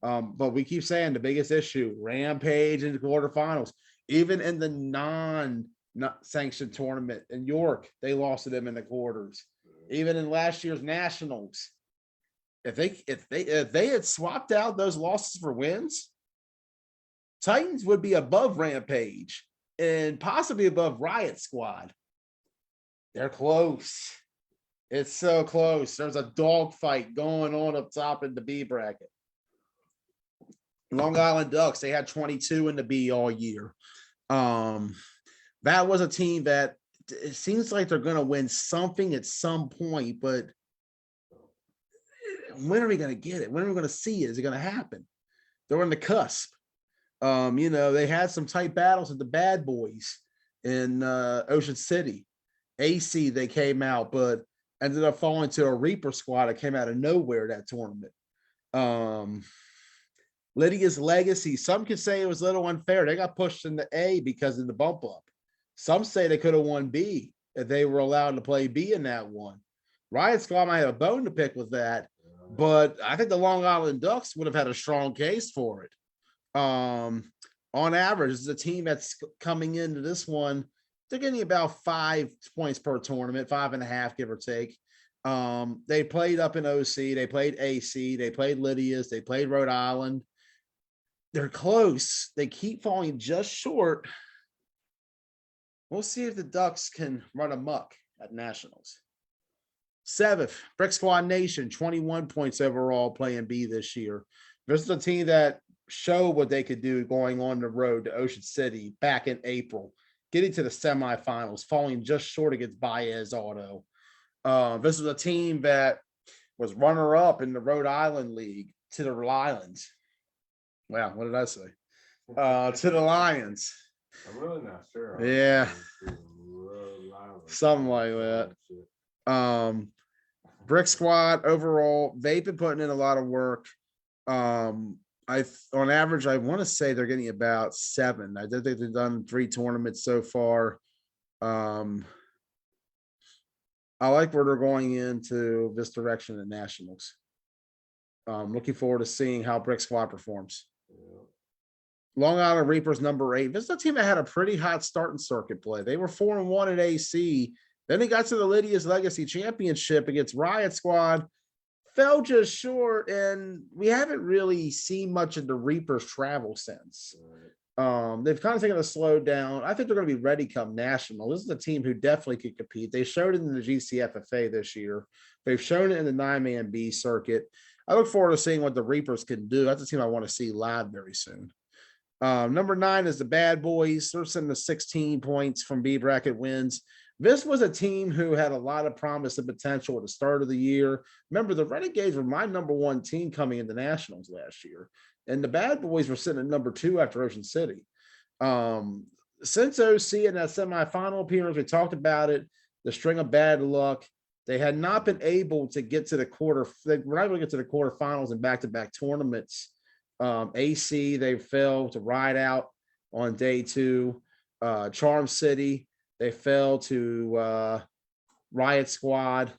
S1: But we keep saying the biggest issue, Rampage in the quarterfinals. Even in the non-sanctioned tournament in York, they lost to them in the quarters. Even in last year's Nationals, if they had swapped out those losses for wins, Titans would be above Rampage and possibly above Riot Squad. They're close. It's so close. There's a dogfight going on up top in the B bracket. Long Island Ducks, they had 22 in the B all year. That was a team that it seems like they're going to win something at some point, but when are we going to get it? When are we going to see it? Is it going to happen? They're on the cusp. They had some tight battles with the Bad Boys in Ocean City. AC, they came out, but ended up falling to a Reaper squad that came out of nowhere that tournament. Lydia's Legacy, some could say it was a little unfair. They got pushed into A because of the bump up. Some say they could have won B if they were allowed to play B in that one. Riot Squad might have a bone to pick with that, but I think the Long Island Ducks would have had a strong case for it. On average, this is a team that's coming into this one. They're getting about 5 points per tournament, 5.5, give or take. They played up in OC, they played AC, they played Lydia's, they played Rhode Island. They're close. They keep falling just short. We'll see if the Ducks can run amok at Nationals. 7th, Brick Squad Nation, 21 points overall playing B this year. This is a team that showed what they could do going on the road to Ocean City back in April, getting to the semifinals, falling just short against Baez Auto. This is a team that was runner-up in the Rhode Island League to the Lions. Wow, what did I say? To the Lions.
S2: I'm really not sure.
S1: Yeah. Something like that. Brick Squad overall, they've been putting in a lot of work. On average, I want to say they're getting about 7. I don't think they've done 3 tournaments so far. I like where they're going into this direction at Nationals. Looking forward to seeing how Brick Squad performs. Long Island Reapers #8. This is a team that had a pretty hot start in circuit play. They were 4-1 at AC. Then they got to the Lydia's Legacy Championship against Riot Squad. Fell just short, and we haven't really seen much of the Reapers travel since. They've kind of taken a slow down. I think they're going to be ready come national. This is a team who definitely could compete. They showed it in the GCFFA this year. They've shown it in the 9-man B circuit. I look forward to seeing what the Reapers can do. That's a team I want to see live very soon. Number 9 is the Bad Boys. They're sitting to 16 points from B bracket wins. This was a team who had a lot of promise and potential at the start of the year. Remember, the Renegades were my number 1 team coming into nationals last year, and the Bad Boys were sitting at number 2 after Ocean City. Since OC in that semifinal appearance, we talked about it, the string of bad luck. They had not been able to get to the they were not able to get to the quarterfinals in back-to-back tournaments. AC, they fell to Ride Out on day 2. Charm City, they fell to Riot Squad.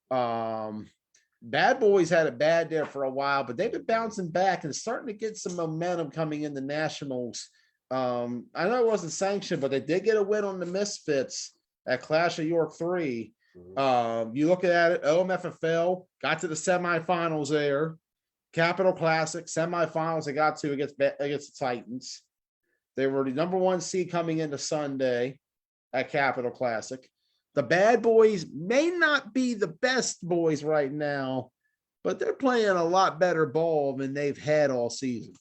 S1: Bad Boys had it bad there for a while, but they've been bouncing back and starting to get some momentum coming in the nationals. I know it wasn't sanctioned, but they did get a win on the Misfits at Clash of York 3. You look at it, OMFFL got to the semifinals there. Capital Classic semifinals they got to against the Titans. They were the number 1 seed coming into Sunday at Capital Classic. The Bad Boys may not be the best boys right now, but they're playing a lot better ball than they've had all season.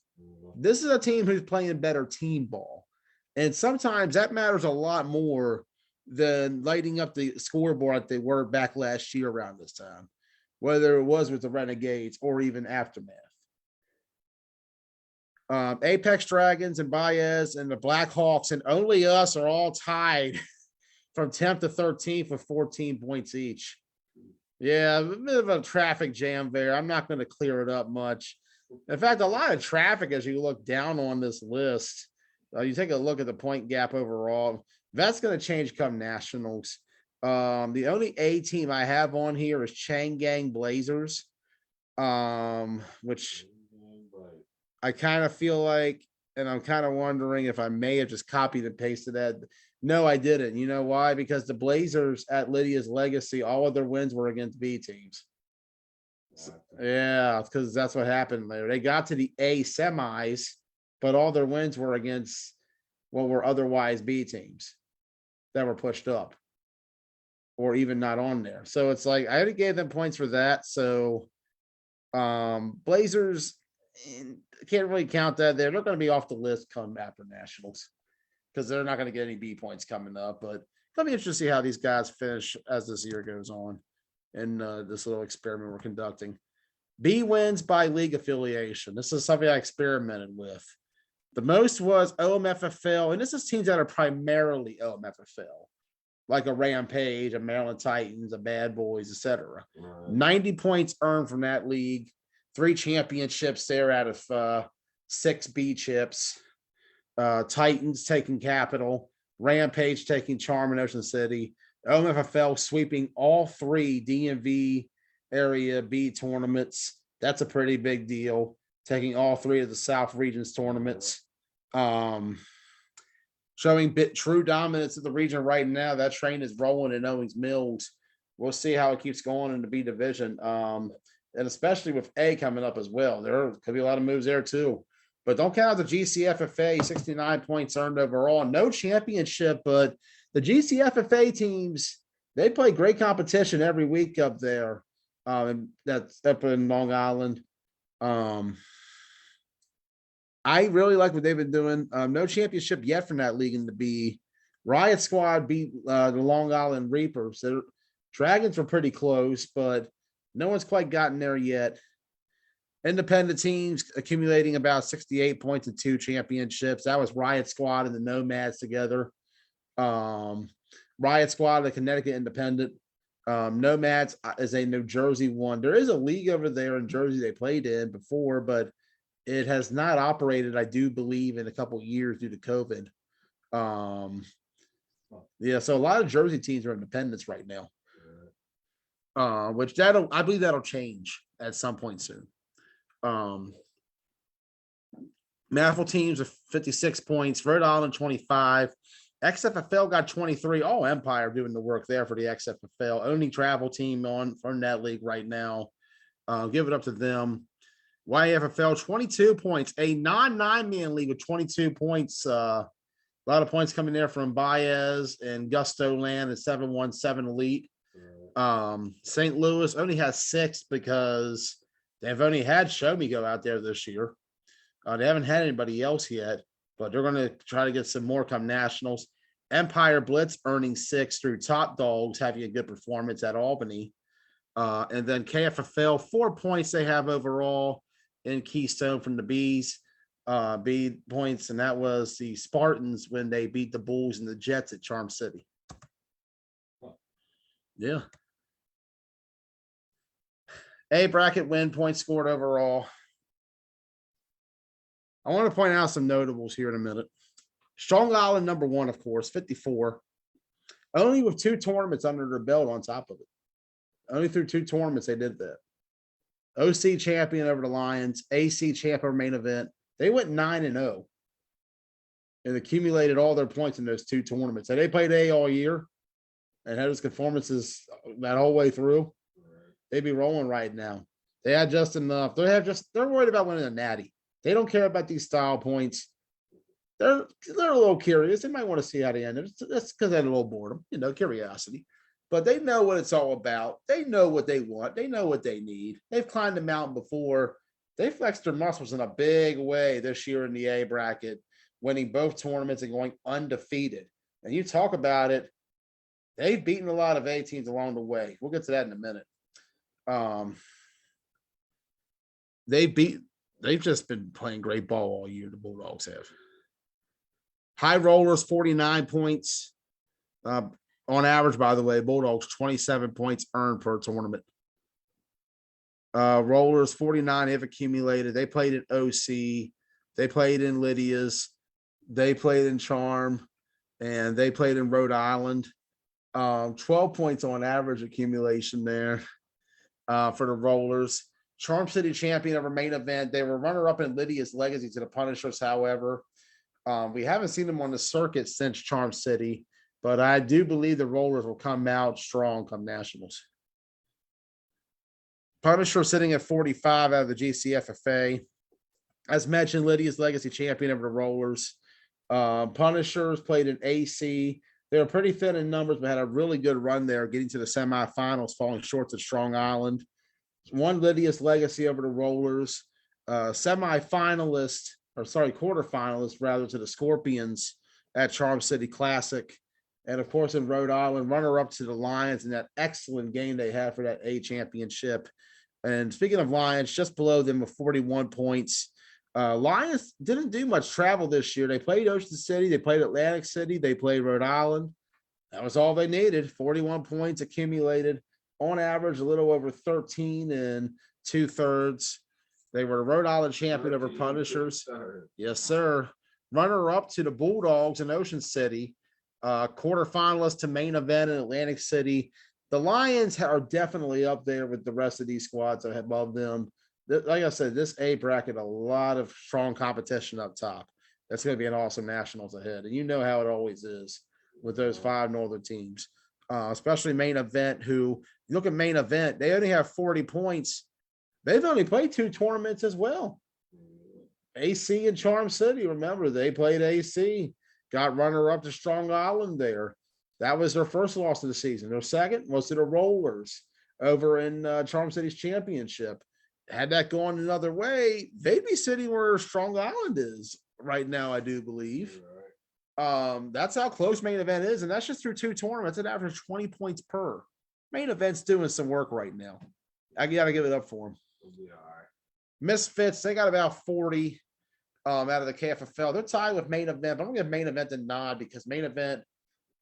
S1: This is a team who's playing better team ball. And sometimes that matters a lot more than lighting up the scoreboard like they were back last year around this time, whether it was with the Renegades or even Aftermath. Apex Dragons and Baez and the Blackhawks and Only Us are all tied from 10th to 13th with 14 points each. Yeah, a bit of a traffic jam there. I'm not going to clear it up much. In fact, a lot of traffic as you look down on this list. You take a look at the point gap overall. That's going to change come nationals. The only A team I have on here is Chang Gang Blazers, which I kind of feel like, and I'm kind of wondering if I may have just copied and pasted that. No, I didn't. You know why? Because the Blazers at Lydia's Legacy, all of their wins were against B teams. Yeah, because that's what happened there. They got to the A semis, but all their wins were against what were otherwise B teams that were pushed up or even not on there. So it's like I already gave them points for that. So Blazers can't really count that. They're not going to be off the list come after nationals because they're not going to get any B points coming up. But it'll be interesting to see how these guys finish as this year goes on in this little experiment we're conducting. B wins by league affiliation. This is something I experimented with. The most was OMFFL, and this is teams that are primarily OMFFL, like a Rampage, a Maryland Titans, a Bad Boys, etc. Right. 90 points earned from that league. 3 championships there out of 6 B chips. Titans taking Capital, Rampage taking Charm and Ocean City, OMFFL sweeping all 3 DMV area B tournaments. That's a pretty big deal. Taking all 3 of the South Regions tournaments. Showing true dominance of the region right now. That train is rolling in Owings Mills. We'll see how it keeps going in the B division. And especially with A coming up as well. There could be a lot of moves there too. But don't count out the GCFFA, 69 points earned overall. No championship, but the GCFFA teams, they play great competition every week up there. That's up in Long Island. I really like what they've been doing. No championship yet from that league in the B. Riot Squad beat the Long Island Reapers. Their Dragons were pretty close, but no one's quite gotten there yet. Independent teams accumulating about 68 points in 2 championships. That was Riot Squad and the Nomads together. Riot Squad, the Connecticut Independent. Nomads is a New Jersey one. There is a league over there in Jersey they played in before, but It has not operated, I do believe, in a couple of years due to COVID. Yeah, so a lot of Jersey teams are independents right now. Which I believe that'll change at some point soon. Manifold teams are 56 points, Rhode Island 25. XFFL got 23. All Empire doing the work there for the XFFL. Only travel team on from that league right now. Give it up to them. YFFL 22 points, a non-9-man league with 22 points. A lot of points coming there from Baez and Gusto Land and 717 Elite. St. Louis only has 6 because they've only had Show Me go out there this year. They haven't had anybody else yet, but they're going to try to get some more come nationals. Empire Blitz earning 6 through Top Dogs having a good performance at Albany. And then KFFL 4 points they have overall in Keystone from the Bees. B points, and that was the Spartans when they beat the Bulls and the Jets at Charm City. Yeah. A bracket win, points scored overall. I want to point out some notables here in a minute. Strong Island, number 1, of course, 54. Only with 2 tournaments under their belt on top of it. Only through 2 tournaments they did that. OC champion over the Lions, AC champion main event. They went 9-0 and accumulated all their points in those 2 tournaments. And they played A all year and had those performances that whole way through. They'd be rolling right now. They had just enough. They're worried about winning a natty. They don't care about these style points. They're a little curious. They might want to see how they end. That's because they had a little boredom, curiosity. But they know what it's all about. They know what they want. They know what they need. They've climbed the mountain before. They flexed their muscles in a big way this year in the A bracket, winning both tournaments and going undefeated. And you talk about it, they've beaten a lot of A teams along the way. We'll get to that in a minute. They've just been playing great ball all year, the Bulldogs have. High Rollers, 49 points. On average, by the way, Bulldogs, 27 points earned per tournament. Rollers, 49 have accumulated. They played in OC. They played in Lydia's. They played in Charm. And they played in Rhode Island. 12 points on average accumulation there for the Rollers. Charm City champion of our main event. They were runner-up in Lydia's Legacy to the Punishers, however. We haven't seen them on the circuit since Charm City, but I do believe the Rollers will come out strong come nationals. Punisher sitting at 45 out of the GCFFA. As mentioned, Lydia's Legacy champion of the Rollers. Punishers played in AC. They were pretty thin in numbers, but had a really good run there, getting to the semifinals, falling short to Strong Island. Won Lydia's Legacy over the Rollers. Quarterfinalist rather, to the Scorpions at Charm City Classic. And of course, in Rhode Island, runner-up to the Lions in that excellent game they had for that A championship. And speaking of Lions, just below them with 41 points. Lions didn't do much travel this year. They played Ocean City. They played Atlantic City. They played Rhode Island. That was all they needed. 41 points accumulated. On average, a little over 13 2/3. They were Rhode Island champion over Punishers. Yes, sir. Runner-up to the Bulldogs in Ocean City. Quarterfinalist to main event in Atlantic City. The Lions are definitely up there with the rest of these squads above them. Like I said, this A bracket, a lot of strong competition up top. That's going to be an awesome nationals ahead. And you know how it always is with those 5 northern teams, especially main event, who look at main event, they only have 40 points. They've only played 2 tournaments as well. AC and Charm City, remember, they played AC, got runner-up to Strong Island there. That was their first loss of the season. Their second was to the Rollers over in Charm City's championship. Had that gone another way, they'd be sitting where Strong Island is right now, I do believe. That's how close main event is, and that's just through 2 tournaments. It averaged 20 points per. Main event's doing some work right now. I got to give it up for them. Misfits, they got about 40 out of the KFFL. They're tied with main event, but I'm going to give main event a nod because main event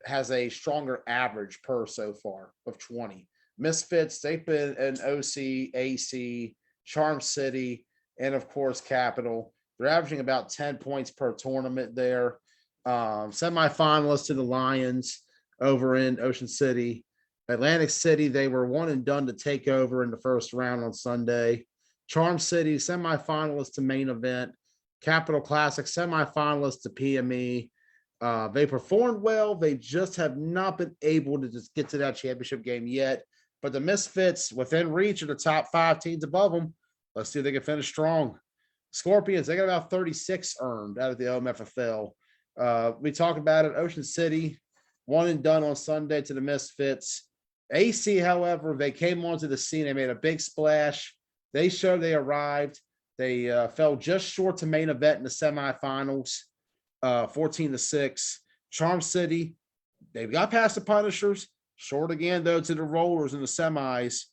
S1: has a stronger average per so far of 20. Misfits, they've been in OC, AC, Charm City. and of course Capital. They're averaging about 10 points per tournament there. Semifinalists to the Lions over in Ocean City. Atlantic City, they were one and done to take over in the first round on Sunday. Charm City, semifinalists to main event. Capital Classic, semifinalists to PME. They performed well. They just have not been able to just get to that championship game yet. But the Misfits, within reach of the top 5 teams above them, let's see if they can finish strong. Scorpions, they got about 36 earned out of the OMFFL. We talked about it. Ocean City, one and done on Sunday to the Misfits. AC, however, they came onto the scene. They made a big splash. They showed they arrived. They fell just short to main event in the semifinals, 14-6. Charm City, they've got past the Punishers. Short again, though, to the Rollers in the semis.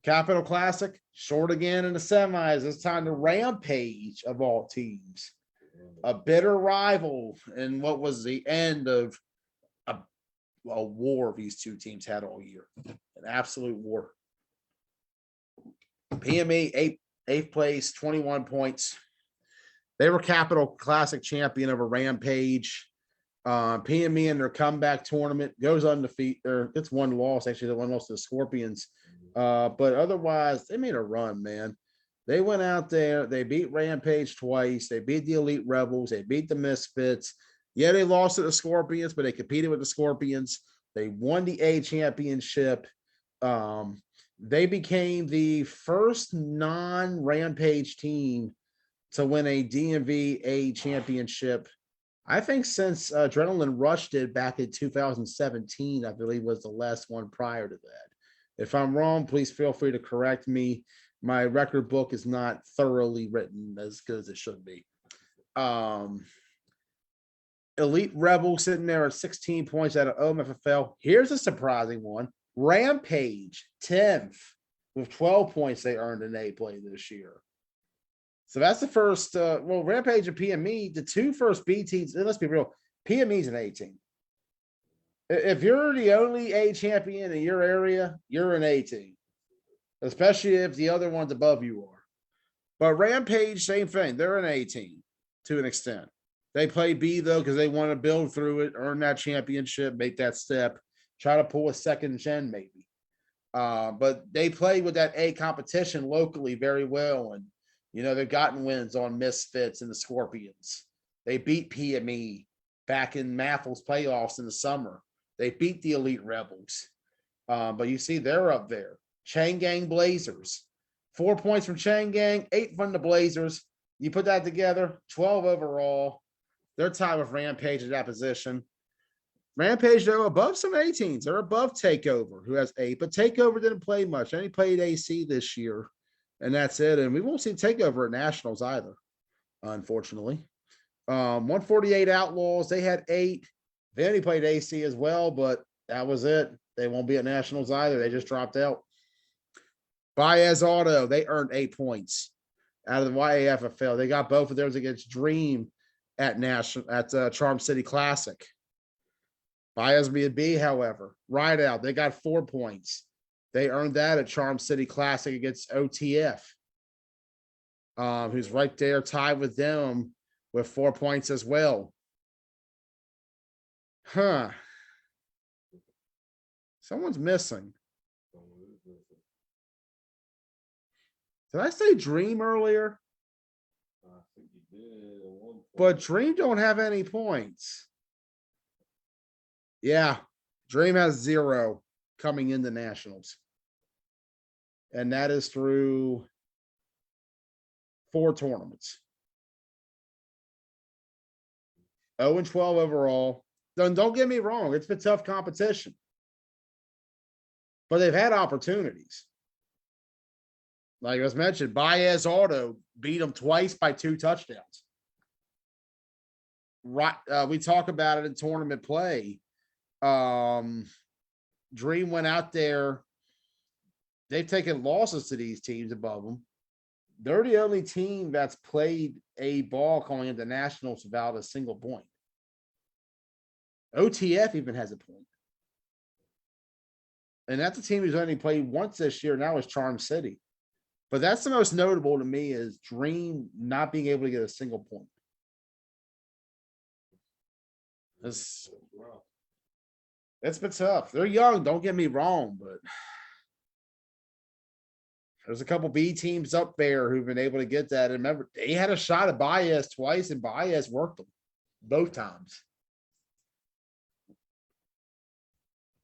S1: Capital Classic, short again in the semis. It's time to Rampage of all teams. A bitter rival in what was the end of a war these two teams had all year. An absolute war. PME, eighth place, 21 points. They were Capital Classic champion over Rampage. PME in their comeback tournament goes undefeated, or gets one loss. Actually, the one loss to the Scorpions. But otherwise, they made a run, man. They went out there, they beat Rampage twice, they beat the Elite Rebels, they beat the Misfits. Yeah, they lost to the Scorpions, but they competed with the Scorpions. They won the A championship. They became the first non-Rampage team to win a DMV A championship. I think since Adrenaline Rush did back in 2017, I believe was the last one prior to that. If I'm wrong, please feel free to correct me. My record book is not thoroughly written as good as it should be. Elite Rebel sitting there at 16 points out of OMFFL. Here's a surprising one. Rampage, 10th, with 12 points they earned in A play this year. So that's the first, Rampage and PME, the two first B teams, and let's be real, PME's an A team. If you're the only A champion in your area, you're an A team, especially if the other ones above you are. But Rampage, same thing. They're an A team to an extent. They play B, though, because they want to build through it, earn that championship, make that step, try to pull a second gen maybe. But they play with that A competition locally very well. And, you know, they've gotten wins on Misfits and the Scorpions. They beat PME back in Maffles playoffs in the summer. They beat the Elite Rebels. But you see, they're up there. Chain Gang Blazers. 4 points from Chain Gang, 8 from the Blazers. You put that together, 12 overall. They're tied with Rampage at that position. Rampage, though, above some A teams. They're above Takeover, who has 8. But Takeover didn't play much. They only played AC this year. And that's it. And we won't see Takeover at Nationals either, unfortunately. 148 Outlaws, they had 8. They only played AC as well, but that was it. They won't be at Nationals either. They just dropped out. Baez Auto, they earned 8 points out of the YAFFL. They got both of theirs against Dream at Charm City Classic. Baez B&B, however, right out. They got 4 points. They earned that at Charm City Classic against OTF, who's right there tied with them with 4 points as well. Huh. Someone's missing. Did I say Dream earlier?
S2: I think you did at one point.
S1: But Dream don't have any points. Yeah, Dream has 0 coming into Nationals. And that is through 4 tournaments. 0-12 overall. Don't get me wrong, it's been tough competition. But they've had opportunities. Like I was mentioned, Baez Auto beat them twice by 2 touchdowns. Right, we talk about it in tournament play. Dream went out there. They've taken losses to these teams above them. They're the only team that's played a ball calling into Nationals without a single point. OTF even has a point. And that's a team who's only played once this year. Now is Charm City. But that's the most notable to me is Dream not being able to get a single point. It's been tough. They're young, don't get me wrong, but there's a couple B teams up there who've been able to get that. And remember, they had a shot at Baez twice, and Baez worked them both times.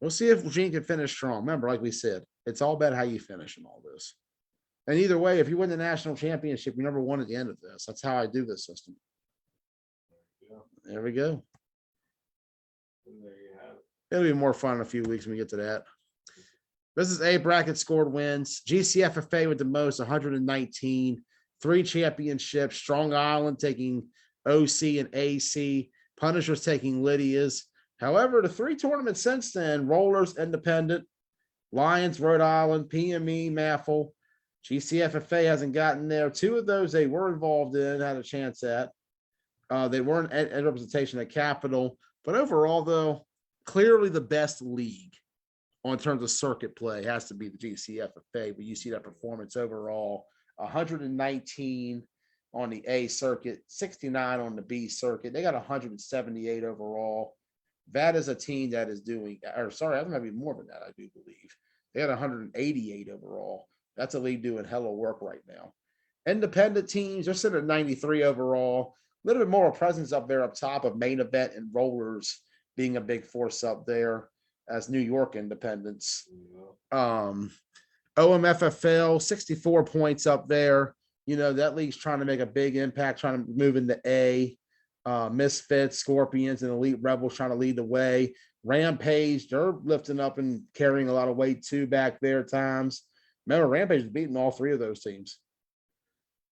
S1: We'll see if Gene can finish strong. Remember, like we said, it's all about how you finish in all this. And either way, if you win the national championship, you're number one at the end of this. That's how I do this system. There we go.
S2: There you have it.
S1: It'll be more fun in a few weeks when we get to that. This is A bracket scored wins. GCFFA with the most, 119. 3 championships. Strong Island taking OC and AC. Punishers taking Lydia's. However, the 3 tournaments since then, Rollers, Independent, Lions, Rhode Island, PME, Maffle. GCFFA hasn't gotten there. 2 of those they were involved in, had a chance at. They weren't at representation at Capital. But overall, though, clearly the best league on terms of circuit play has to be the GCFFA. But you see that performance overall, 119 on the A circuit, 69 on the B circuit. They got 178 overall. That is a team that is doing, or sorry, I might be more than that, I do believe. They had 188 overall. That's a league doing hella work right now. Independent teams, they're sitting at 93 overall. A little bit more presence up there up top of Main Event and Rollers being a big force up there as New York Independents. OMFFL, 64 points up there. You know, that league's trying to make a big impact, trying to move into A. Misfits, Scorpions, and Elite Rebels trying to lead the way. Rampage, they're lifting up and carrying a lot of weight too back there at times. Remember, Rampage is beating all 3 of those teams.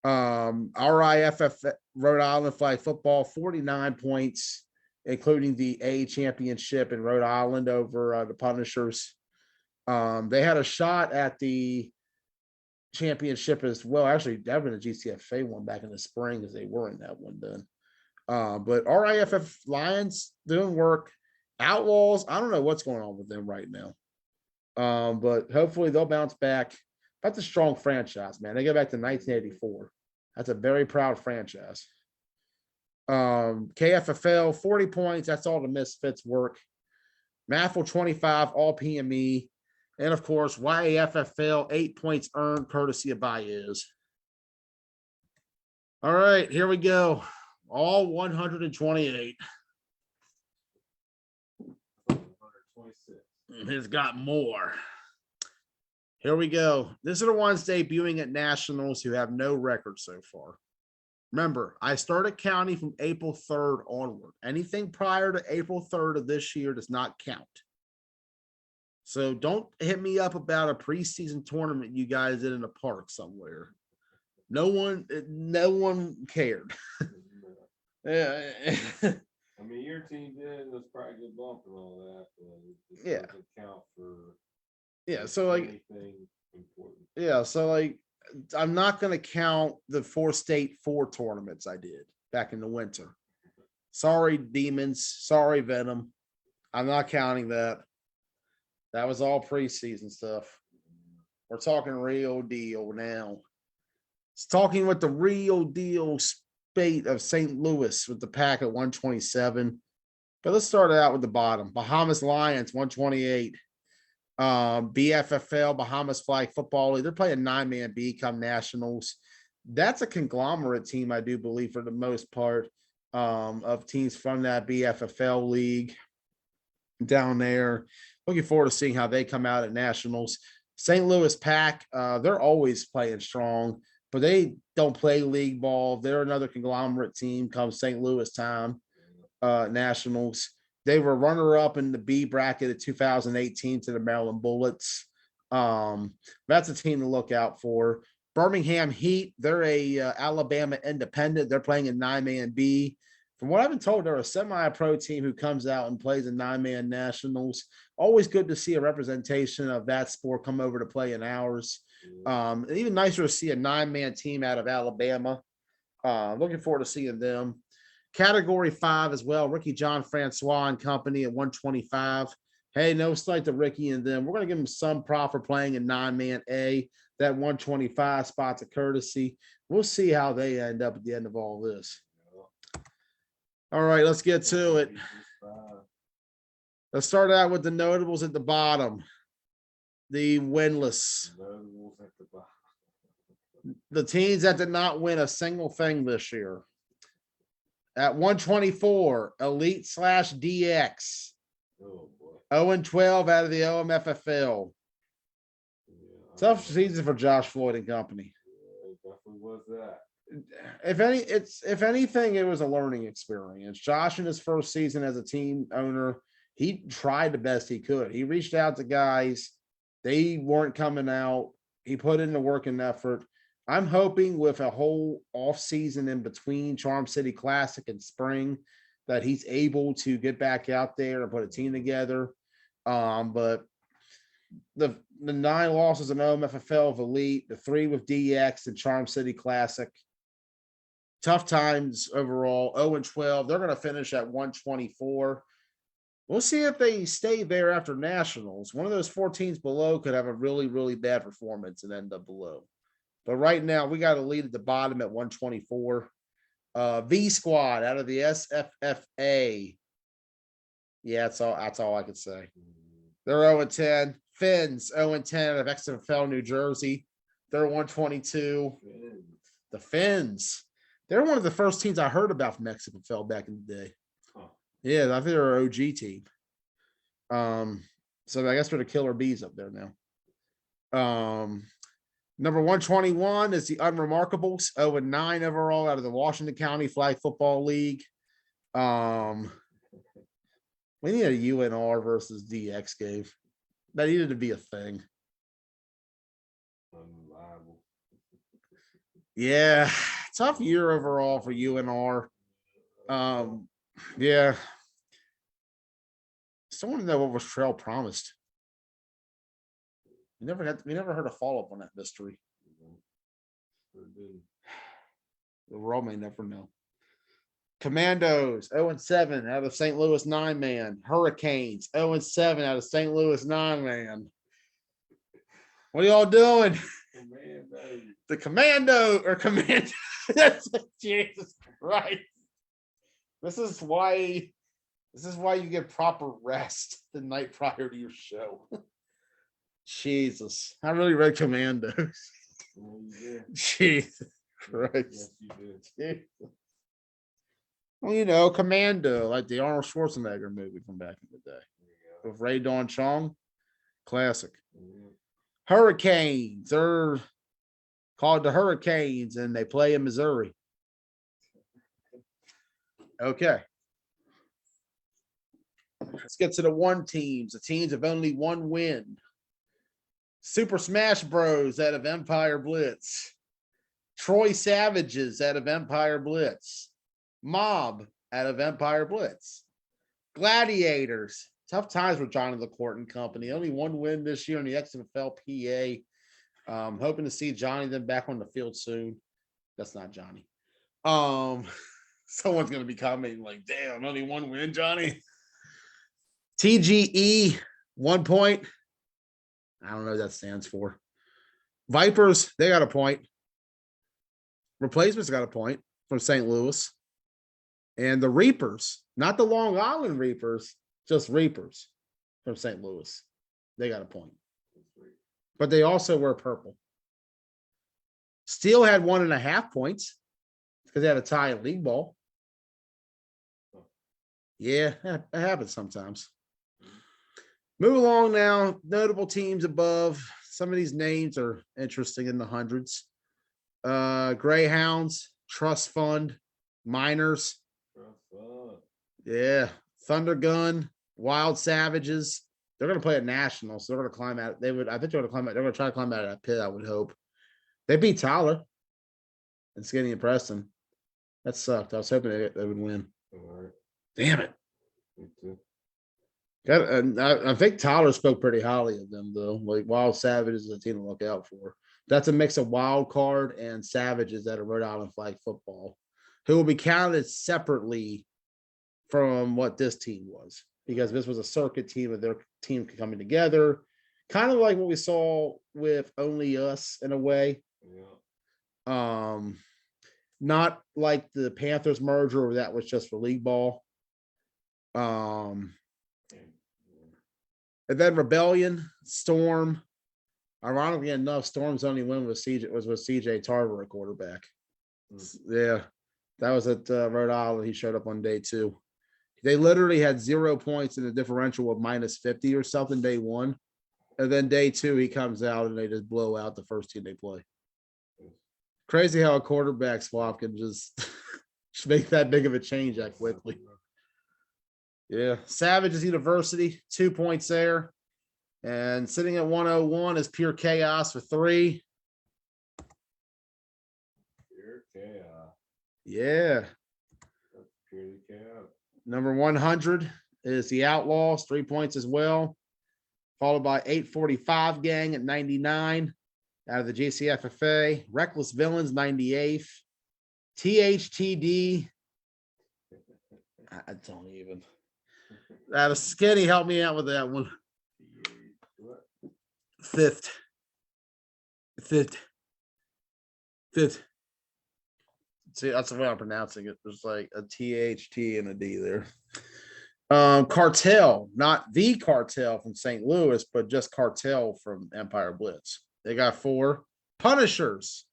S1: RIFF Rhode Island flag football, 49 points, including the A championship in Rhode Island over the Punishers. They had a shot at the championship as well. Actually, that was a GCFA one back in the spring because they were in that one then. But RIFF Lions doing work. Outlaws, I don't know what's going on with them right now. But hopefully they'll bounce back. That's a strong franchise, man. They go back to 1984. That's a very proud franchise. KFFL, 40 points. That's all the Misfits work. Maffle, 25, all PME. And of course, YAFFL, 8 points earned courtesy of Baez. All right, here we go. All 128.
S2: 126.
S1: It's got more. Here we go. These are the ones debuting at Nationals who have no record so far. Remember, I started counting from April 3rd onward. Anything prior to April 3rd of this year does not count. So don't hit me up about a preseason tournament you guys did in a park somewhere. No one cared. Yeah.
S2: I mean, your team did. It was probably a good bump and all that. But it doesn't count for.
S1: Yeah. So like.
S2: Anything important.
S1: Yeah. So like, I'm not going to count the 4 tournaments I did back in the winter. Sorry, Demons. Sorry, Venom. I'm not counting that. That was all preseason stuff. We're talking real deal now. It's talking with the real deal spate of St. Louis with the pack at 127. But let's start out with the bottom. Bahamas Lions, 128. BFFL, Bahamas Flag Football League. They're playing 9-man B come Nationals. That's a conglomerate team, I do believe, for the most part, of teams from that BFFL league down there. Looking forward to seeing how they come out at Nationals. St. Louis Pack, they're always playing strong, but they don't play league ball. They're another conglomerate team come St. Louis time, Nationals. They were runner-up in the B bracket of 2018 to the Maryland Bullets. That's a team to look out for. Birmingham Heat, they're a Alabama independent. They're playing in 9-man B. From what I've been told, they're a semi-pro team who comes out and plays in 9-man Nationals. Always good to see a representation of that sport come over to play in ours. Even nicer to see a 9-man team out of Alabama. Looking forward to seeing them. Category 5 as well. Ricky John Francois and company at 125. Hey, no slight to Ricky and them. We're going to give him some prop for playing in 9-man A. That 125 spot's a courtesy. We'll see how they end up at the end of all this. All right, let's get to it. Let's start out with the notables at the bottom. The winless. The teams that did not win a single thing this year. At 124, Elite / DX.
S2: Oh boy.
S1: 0-12 out of the OMFFL.
S2: Yeah,
S1: Tough season for Josh Floyd and company.
S2: yeah, it definitely was that.
S1: If anything, it was a learning experience. Josh in his first season as a team owner, he tried the best he could. He reached out to guys, they weren't coming out. He put in the work and effort. I'm hoping with a whole off season in between Charm City Classic and spring that he's able to get back out there and put a team together. But the 9 losses in OMFFL of Elite, the 3 with DX and Charm City Classic. Tough times overall. 0-12. They're going to finish at 124. We'll see if they stay there after nationals. One of those 4 teams below could have a really, really bad performance and end up below. But right now, we got a lead at the bottom at 124. V Squad out of the SFFA. Yeah, that's all I could say. They're 0-10. Finns 0-10 out of XFL New Jersey. They're 122. The Finns. They're one of the first teams I heard about from XFL back in the day. Yeah, I think they're an OG team. So I guess they're the Killer Bees up there now. Number 121 is the Unremarkables, 0-9 overall out of the Washington County Flag Football League. We need a UNR versus DX game. That needed to be a thing.
S2: Unreliable.
S1: Yeah, tough year overall for UNR. Yeah. Still want to know what was Trail promised. We never heard a follow-up on that mystery. The world may never know. Commandos 0-7 out of St. Louis 9-man. Hurricanes 0-7 out of St. Louis 9-man. What are y'all doing?
S2: Commando.
S1: The Commando or Commando. Jesus Christ. This is why you get proper rest the night prior to your show. Jesus. I really read Commandos. Jesus Christ.
S2: Yes, you did.
S1: Well, you know, Commando, like the Arnold Schwarzenegger movie from back in the day. With Ray Don Chong. Classic. Hurricanes. They're called the Hurricanes and they play in Missouri. Okay. Let's get to the 1 teams. The teams have only 1 win. Super Smash Bros. Out of Empire Blitz. Troy Savages out of Empire Blitz. Mob out of Empire Blitz. Gladiators. Tough times with Johnny LaCourte and company. Only 1 win this year in the XFL PA. Hoping to see Johnny then back on the field soon. That's not Johnny. Someone's going to be commenting like, damn, only 1 win, Johnny. TGE, 1 point. I don't know what that stands for. Vipers, they got a point. Replacements got a point from St. Louis. And the Reapers, not the Long Island Reapers, just Reapers from St. Louis. They got a point. But they also were purple. Steel had 1.5 points because they had a tie at league ball. Yeah, that happens sometimes. Move along now. Notable teams above. Some of these names are interesting in the hundreds. Greyhounds, Trust Fund, Miners. Yeah. Thunder Gun, Wild Savages. They're going to play at National, so they're going to climb out. I think they're going to climb out. They're going to try to climb out of that pit, I would hope. They beat Tyler and Skinny and Preston. That sucked. I was hoping they would win. Damn it. I think Tyler spoke pretty highly of them, though. Like Wild Savages is a team to look out for. That's a mix of Wild Card and Savages that are Rhode Island Flag Football, who will be counted separately from what this team was, because this was a circuit team of team coming together. Kind of like what we saw with Only Us in a way.
S2: Yeah.
S1: Not like the Panthers merger where that was just for league ball. And then Rebellion, Storm. Ironically enough, Storm's only win was with CJ Tarver at quarterback. Yeah, that was at Rhode Island. He showed up on day 2. They literally had 0 points in a differential of -50 or something day 1. And then day 2, he comes out and they just blow out the first team they play. Crazy how a quarterback swap can just make that big of a change that quickly. Yeah. Savages University, 2 points there. And sitting at 101 is Pure Chaos for 3.
S2: Pure chaos.
S1: Yeah.
S2: That's purely chaos.
S1: Number 100 is the Outlaws, 3 points as well. Followed by 845 Gang at 99 out of the GCFFA. Reckless Villains, 98th. THTD. I don't even. Skinny, help me out with that one. Fifth. See, that's the way I'm pronouncing it. There's like a THT and a D there. Cartel, not the Cartel from St. Louis, but just Cartel from Empire Blitz. They got 4. Punishers.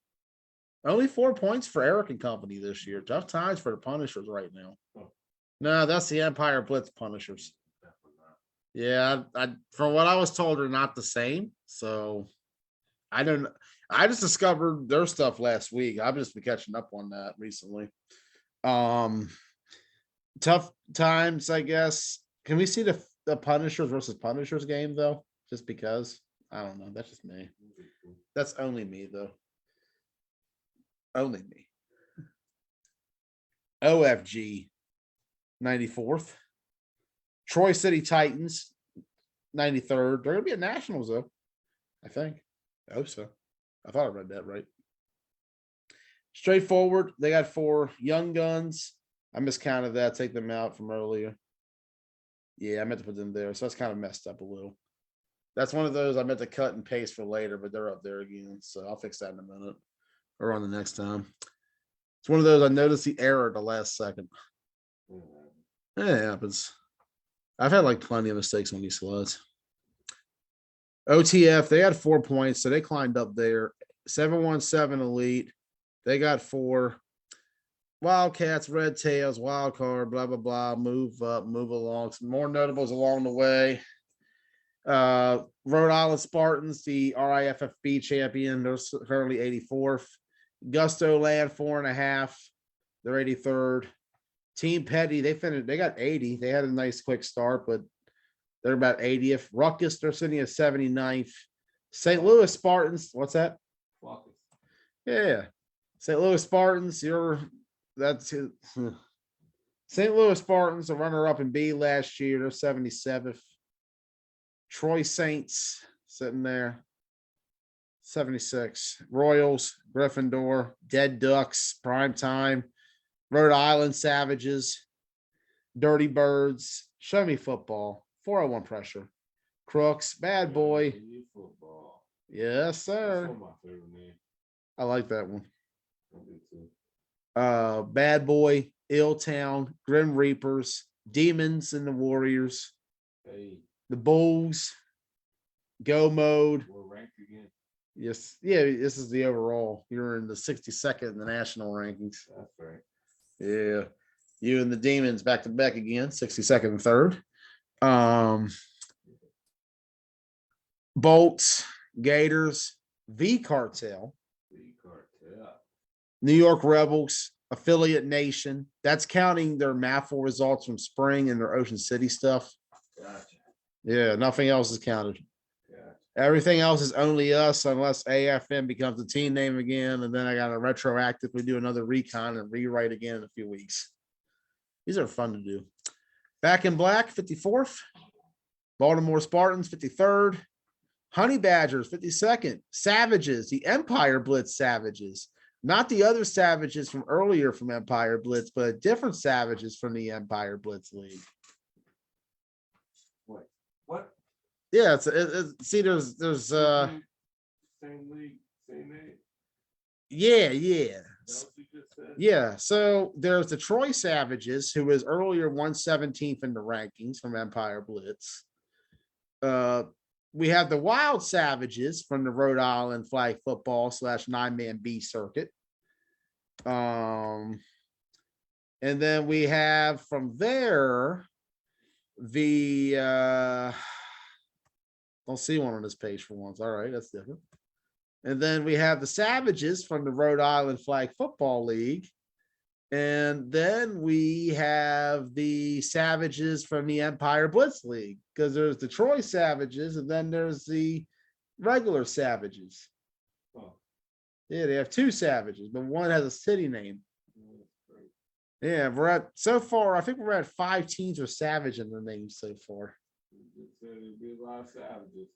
S1: Only 4 points for Eric and company this year. Tough times for the Punishers right now. No, that's the Empire Blitz Punishers. Yeah, I from what I was told, they're not the same. So I don't. I just discovered their stuff last week. I've just been catching up on that recently. Tough times, I guess. Can we see the Punishers versus Punishers game though? Just because I don't know. That's just me. That's only me though. Only me. OFG 94th. Troy City Titans 93rd. They're gonna be at Nationals though. I think. I hope so. I thought I read that right. Straightforward. They got 4 Young Guns. I miscounted that. Take them out from earlier. Yeah, I meant to put them there. So that's kind of messed up a little. That's one of those I meant to cut and paste for later, but they're up there again. So I'll fix that in a minute or on the next time. It's one of those I noticed the error at the last second. It happens. I've had like plenty of mistakes on these slots. OTF, they had 4 points, so they climbed up there. 717 Elite, they got 4. Wildcats, Red Tails, Wild Card, blah, blah, blah. Move up, move along. Some more notables along the way. Rhode Island Spartans, the RIFFB champion. They're currently 84th. Gusto Land, 4.5. They're 83rd. Team Petty, they got 80. They had a nice quick start, but they're about 80th. Ruckus, they're sitting at 79th. St. Louis Spartans, what's that?
S2: Ruckus.
S1: Yeah. St. Louis Spartans, that's it. St. Louis Spartans, a runner-up in B last year. They're 77th. Troy Saints sitting there. 76. Royals, Gryffindor, Dead Ducks, Prime Time, Rhode Island Savages, Dirty Birds, Show Me Football, 401 Pressure, Crooks, Bad Boy.
S2: Football.
S1: Yes, sir.
S2: That's one of my favorite names.
S1: I like that one.
S2: I do too.
S1: Bad Boy, Illtown, Grim Reapers, Demons and the Warriors,
S2: Hey,
S1: the Bulls, Go Mode.
S2: we're ranked again.
S1: Yes, yeah, this is the overall. You're in the 62nd in the national rankings.
S2: That's right.
S1: Yeah. You and the Demons back to back again, 62nd and 3rd. Bolts, Gators, V Cartel,
S2: The Cartel.
S1: New York Rebels, Affiliate Nation. That's counting their MAFL results from spring and their Ocean City stuff.
S2: Gotcha.
S1: Yeah, nothing else is counted.
S2: Gotcha.
S1: Everything else is only us unless AFM becomes a team name again. And then I got to retroactively do another recon and rewrite again in a few weeks. These are fun to do. Back in Black, 54th. Baltimore Spartans, 53rd. Honey Badgers, 52nd. Savages, the Empire Blitz Savages. Not the other Savages from earlier from Empire Blitz, but different Savages from the Empire Blitz League.
S2: Wait, what?
S1: Yeah, see, there's
S2: Same league, same age.
S1: yeah.
S2: That's what you just said.
S1: Yeah, so there's the Troy Savages, who was earlier 117th in the rankings from Empire Blitz. We have the Wild Savages from the Rhode Island flag football / 9-man B circuit. And then we have from there the don't see one on this page for once. All right, that's different. And then we have the Savages from the Rhode Island Flag Football League. And then we have the Savages from the Empire Blitz League, because there's the Troy Savages and then there's the regular Savages.
S2: Oh,
S1: Yeah, they have two Savages, but one has a city name. Yeah, we're at so far, I think we're at 5 teams with Savage in the name so far.
S2: there'd be a lot of savages.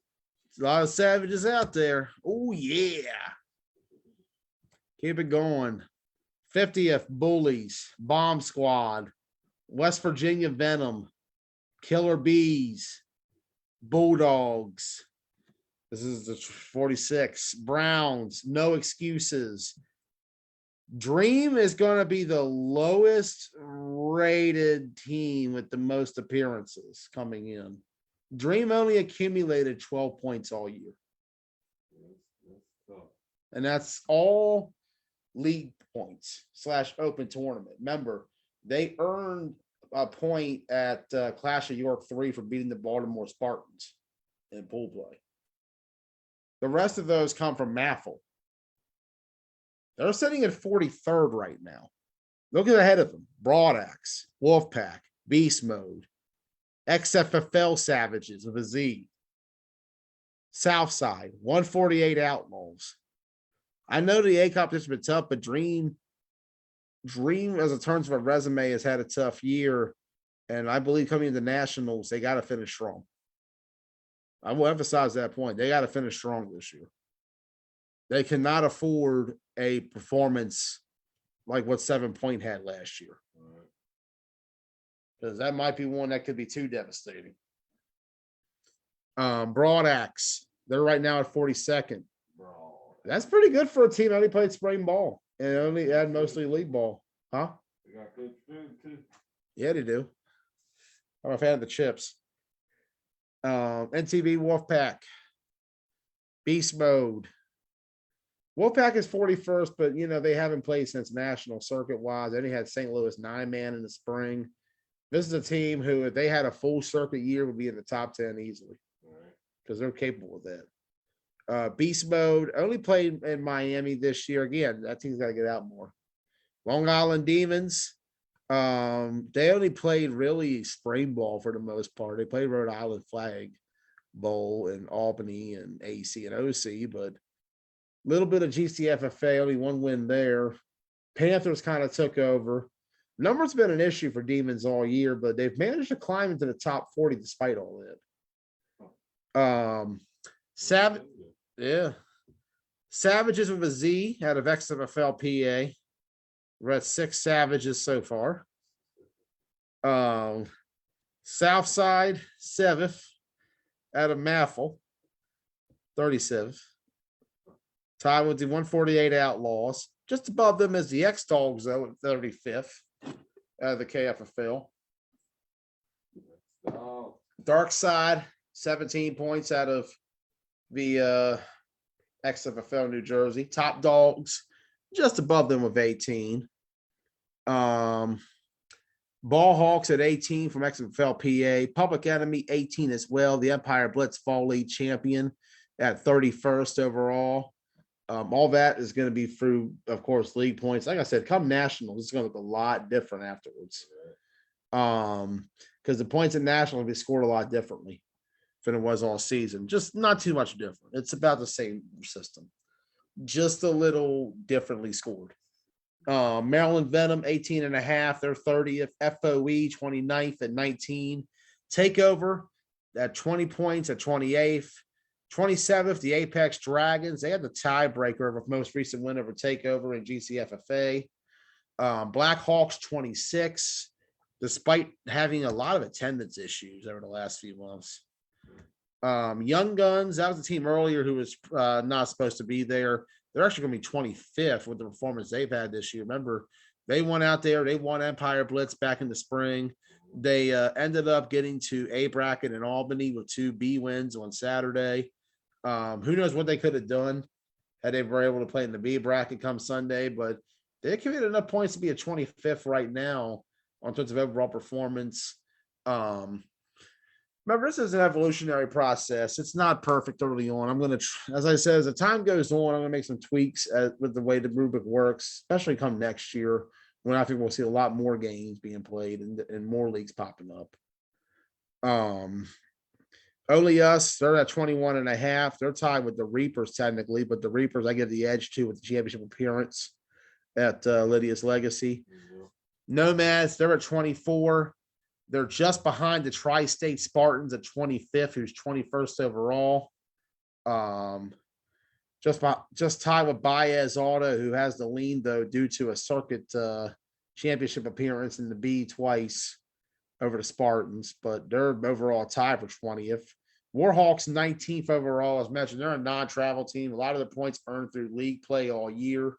S1: A lot of Savages out there. Oh, yeah. Keep it going. 50th Bullies, Bomb Squad, West Virginia Venom, Killer Bees, Bulldogs. This is the 46. Browns, No Excuses. Dream is going to be the lowest rated team with the most appearances coming in. Dream only accumulated 12 points all year. And that's all league points / open tournament. Remember, they earned a point at Clash of York 3 for beating the Baltimore Spartans in pool play. The rest of those come from Maffle. They're sitting at 43rd right now. Look at ahead of them. Broadaxe, Wolfpack, Beast Mode, XFFL Savages with a Z, Southside, 148 Outlaws. I know the A competition has been tough, but Dream, as it turns of a resume, has had a tough year. And I believe coming into nationals, they got to finish strong. I will emphasize that point. They got to finish strong this year. They cannot afford a performance like what 7 Point had last year. Because that might be one that could be too devastating. Broadaxe, they're right now at 42nd. That's pretty good for a team that only played spring ball and only had mostly league ball. Huh?
S2: They got good food too.
S1: Yeah, they do. I'm a fan of the chips. NTV Wolfpack, Beast Mode. Wolfpack is 41st, but they haven't played since national circuit wise. They only had St. Louis 9-man in the spring. This is a team who, if they had a full circuit year, would be in the top 10 easily because they're capable of that. Beast Mode only played in Miami this year. Again, that team's got to get out more. Long Island Demons. They only played really spring ball for the most part. They played Rhode Island Flag Bowl in Albany and AC and OC, but a little bit of GCFFA, only one win there. Panthers kind of took over. Numbers been an issue for Demons all year, but they've managed to climb into the top 40 despite all that. Savages with a Z out of XFL PA. We're at 6 Savages so far. Southside 7th out of Maffle, 37th. Tied with the 148 Outlaws. Just above them is the X-Dogs, though, at 35th out of the KFFL. Dark Side, 17 points out of the XFFL New Jersey. Top Dogs, just above them with 18. Ball Hawks at 18 from XFL PA. Public Enemy, 18 as well. The Empire Blitz Fall League champion at 31st overall. All that is going to be through, of course, league points. Like I said, come nationals, it's going to look a lot different afterwards. Because the points at national will be scored a lot differently than it was all season. Just not too much different. It's about the same system, just a little differently scored. Maryland Venom, 18.5. They're 30th. FOE, 29th at 19. Takeover at 20 points at 28th. 27th, the Apex Dragons. They had the tiebreaker of most recent win over Takeover in GCFFA. Black Hawks, 26, despite having a lot of attendance issues over the last few months. Young Guns, that was the team earlier who was not supposed to be there. They're actually going to be 25th with the performance they've had this year. Remember, they went out there, they won Empire Blitz back in the spring. They ended up getting to A bracket in Albany with 2 B wins on Saturday. Who knows what they could have done had they were able to play in the B bracket come Sunday, but they committed enough points to be a 25th right now on terms of overall performance. Remember, this is an evolutionary process. It's not perfect early on. I'm going to, as I said, as the time goes on, I'm going to make some tweaks with the way the rubric works, especially come next year when I think we'll see a lot more games being played and more leagues popping up. Only Us, they're at 21 and a half. They're tied with the Reapers technically, but the Reapers I give the edge to with the championship appearance at Lydia's Legacy. Nomads, they're at 24. They're just behind the Tri-State Spartans at 25th, who's 21st overall. Just tied with Baez Auto, who has the lean though due to a circuit championship appearance in the B twice over the Spartans, but they're overall tied for 20th. Warhawks 19th overall, as mentioned, they're a non-travel team. A lot of the points earned through league play all year.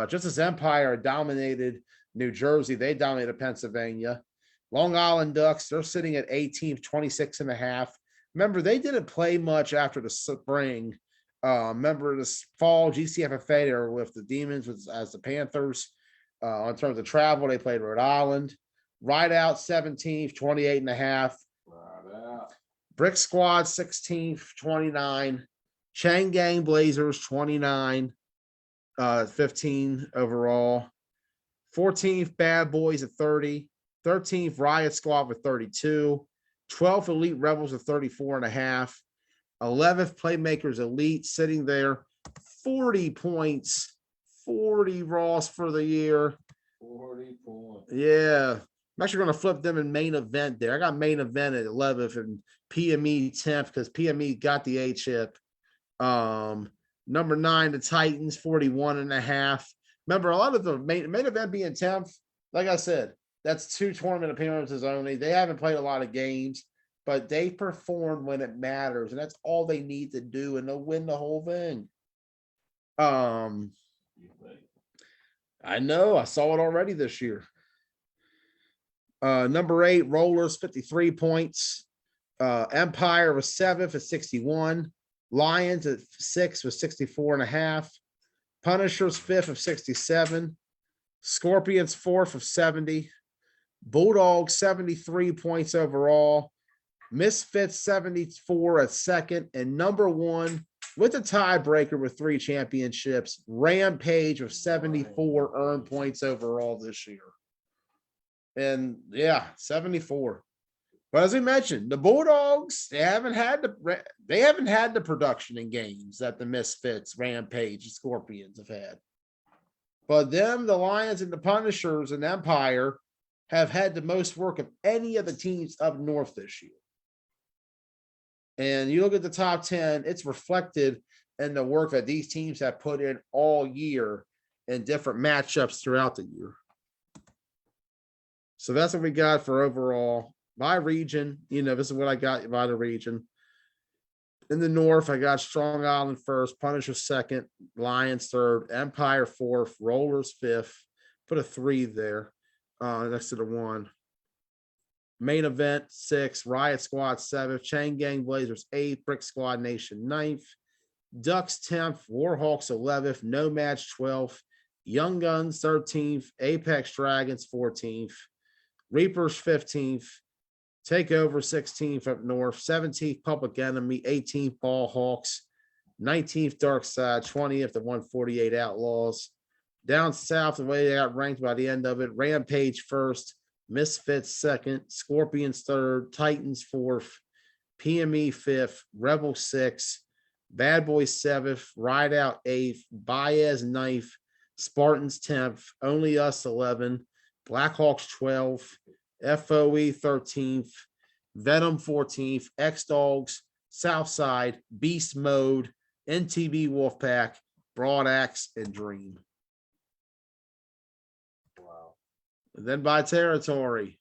S1: Just as Empire dominated New Jersey, they dominated Pennsylvania. Long Island Ducks, they're sitting at 18th, 26 and a half. Remember, they didn't play much after the spring. Remember, this fall, GCFFA, they were with the Demons as the Panthers. In terms of travel, they played Rhode Island. Rideout 17th, 28 and a half. Brick Squad 16th, 29. Chang Gang Blazers 29, 15 overall. 14th Bad Boys at 30. 13th Riot Squad with 32. 12th Elite Rebels at 34 and a half. 11th Playmakers Elite sitting there, 40 points, 40 Ross for the year.
S2: 40 points.
S1: Yeah. I'm actually going to flip them in main event there. I got main event at 11th and PME 10th because PME got the A chip. Number 9, the Titans, 41 and a half. Remember, a lot of the main event being 10th, like I said, that's 2 tournament appearances only. They haven't played a lot of games, but they perform when it matters, and that's all they need to do, and they'll win the whole thing. I know, I saw it already this year. Number 8, Rollers, 53 points. Empire was 7th at 61. Lions at 6th with 64 and a half. Punishers 5th of 67. Scorpions 4th of 70. Bulldogs 73 points overall. Misfits 74 at 2nd. And number 1 with a tiebreaker with 3 championships, Rampage with 74 earned points overall this year. And yeah, 74. But as we mentioned, the Bulldogs, they haven't had the production in games that the Misfits, Rampage, and Scorpions have had. But them, the Lions, and the Punishers and Empire have had the most work of any of the teams up north this year. And you look at the top 10, it's reflected in the work that these teams have put in all year in different matchups throughout the year. So that's what we got for overall. By region, this is what I got by the region. In the north, I got Strong Island first, Punisher 2nd, Lions 3rd, Empire 4th, Rollers 5th. Put a 3 there next to the 1. Main event 6, Riot Squad 7th, Chain Gang Blazers 8th, Brick Squad Nation 9th, Ducks 10th, Warhawks 11th, Nomads 12th, Young Guns 13th, Apex Dragons 14th, Reapers 15th, Takeover 16th up north, 17th Public Enemy, 18th Ball Hawks, 19th Dark Side, 20th the 148 Outlaws. Down south, the way they got ranked by the end of it, Rampage 1st, Misfits 2nd, Scorpions 3rd, Titans 4th, PME 5th, Rebel 6th, Bad Boys 7th, Rideout 8th, Baez 9th, Spartans 10th, Only Us 11, Blackhawks 12th, FOE 13th, Venom 14th, X-Dogs, Southside, Beast Mode, NTB Wolfpack, Broad Axe, and Dream.
S2: Wow.
S1: And then by territory,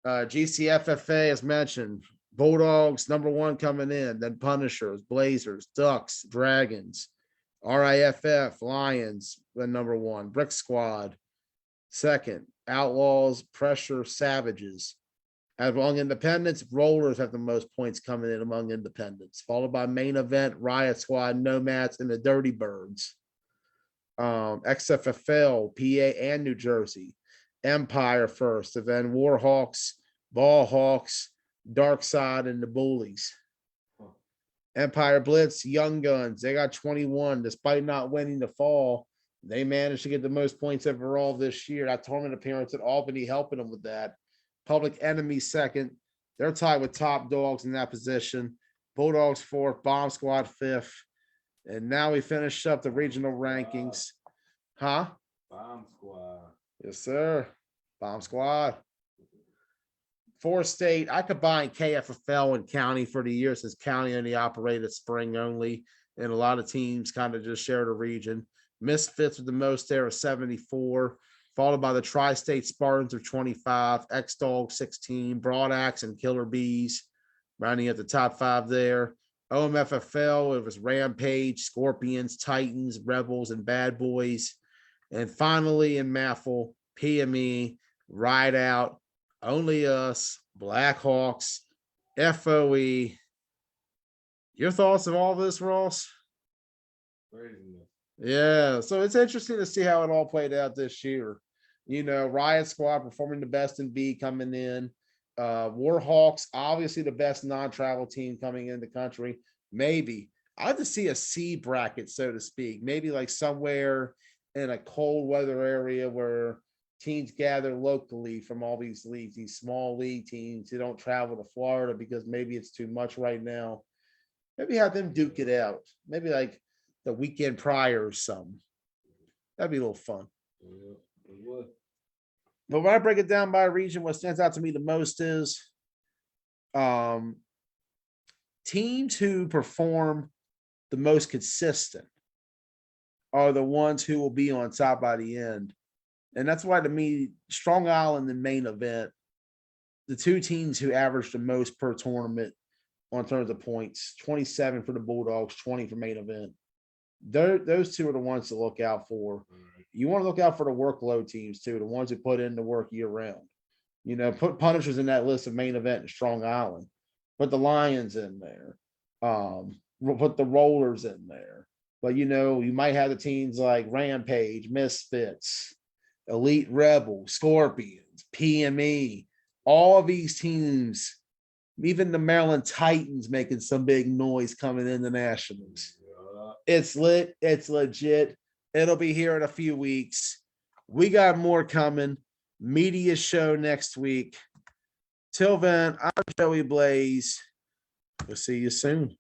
S1: GCFFA, as mentioned, Bulldogs, #1 coming in, then Punishers, Blazers, Ducks, Dragons, RIFF, Lions, then #1, Brick Squad, second, Outlaws, Pressure, Savages. Among independents, Rollers have the most points coming in among independents, followed by Main Event, Riot Squad, Nomads, and the Dirty Birds. XFFL, PA, and New Jersey. Empire first, and then Warhawks, Ballhawks, Dark Side, and the Bullies. Empire Blitz, Young Guns, they got 21. Despite not winning the fall, they managed to get the most points overall this year. That tournament appearance at Albany helping them with that. Public Enemy second. They're tied with Top Dogs in that position. Bulldogs fourth, Bomb Squad fifth. And now we finish up the regional rankings. Huh?
S2: Bomb Squad.
S1: Yes, sir. Bomb Squad. For state, I combined KFFL and county for the year since county only operated spring only. And a lot of teams kind of just shared a region. Misfits with the most there are 74, followed by the Tri-State Spartans of 25, X-Dog 16, Broad Axe and Killer Bees, rounding at the top 5 there. OMFFL, it was Rampage, Scorpions, Titans, Rebels, and Bad Boys. And finally in Maffle, PME, Ride Out, Only Us, Blackhawks, FOE. Your thoughts of all this, Ross?
S2: Craziness.
S1: Yeah, so it's interesting to see how it all played out this year. You know, Riot Squad performing the best in B coming in. Warhawks, obviously the best non-travel team coming in the country. Maybe. I'd like to see a C bracket, so to speak. Maybe like somewhere in a cold weather area where teams gather locally from all these leagues, these small league teams who don't travel to Florida because maybe it's too much right now. Maybe have them duke it out. Maybe like the weekend prior or something. That'd be a little fun.
S2: Yeah, it would.
S1: But when I break it down by region, what stands out to me the most is teams who perform the most consistent are the ones who will be on top by the end. And that's why, to me, Strong Island and Main Event, the two teams who average the most per tournament on terms of points, 27 for the Bulldogs, 20 for Main Event. Those two are the ones to look out for. You want to look out for the workload teams too, the ones who put in the work year round. You know, put Punishers in that list of Main Event and Strong Island. Put the Lions in there. Put the Rollers in there. But, you know, you might have the teams like Rampage, Misfits, Elite Rebels, Scorpions, PME. All of these teams, even the Maryland Titans making some big noise coming in the Nationals. It's lit. It's legit. It'll be here in a few weeks. We got more coming. Media show next week. Till then, I'm Joey Blaze. We'll see you soon.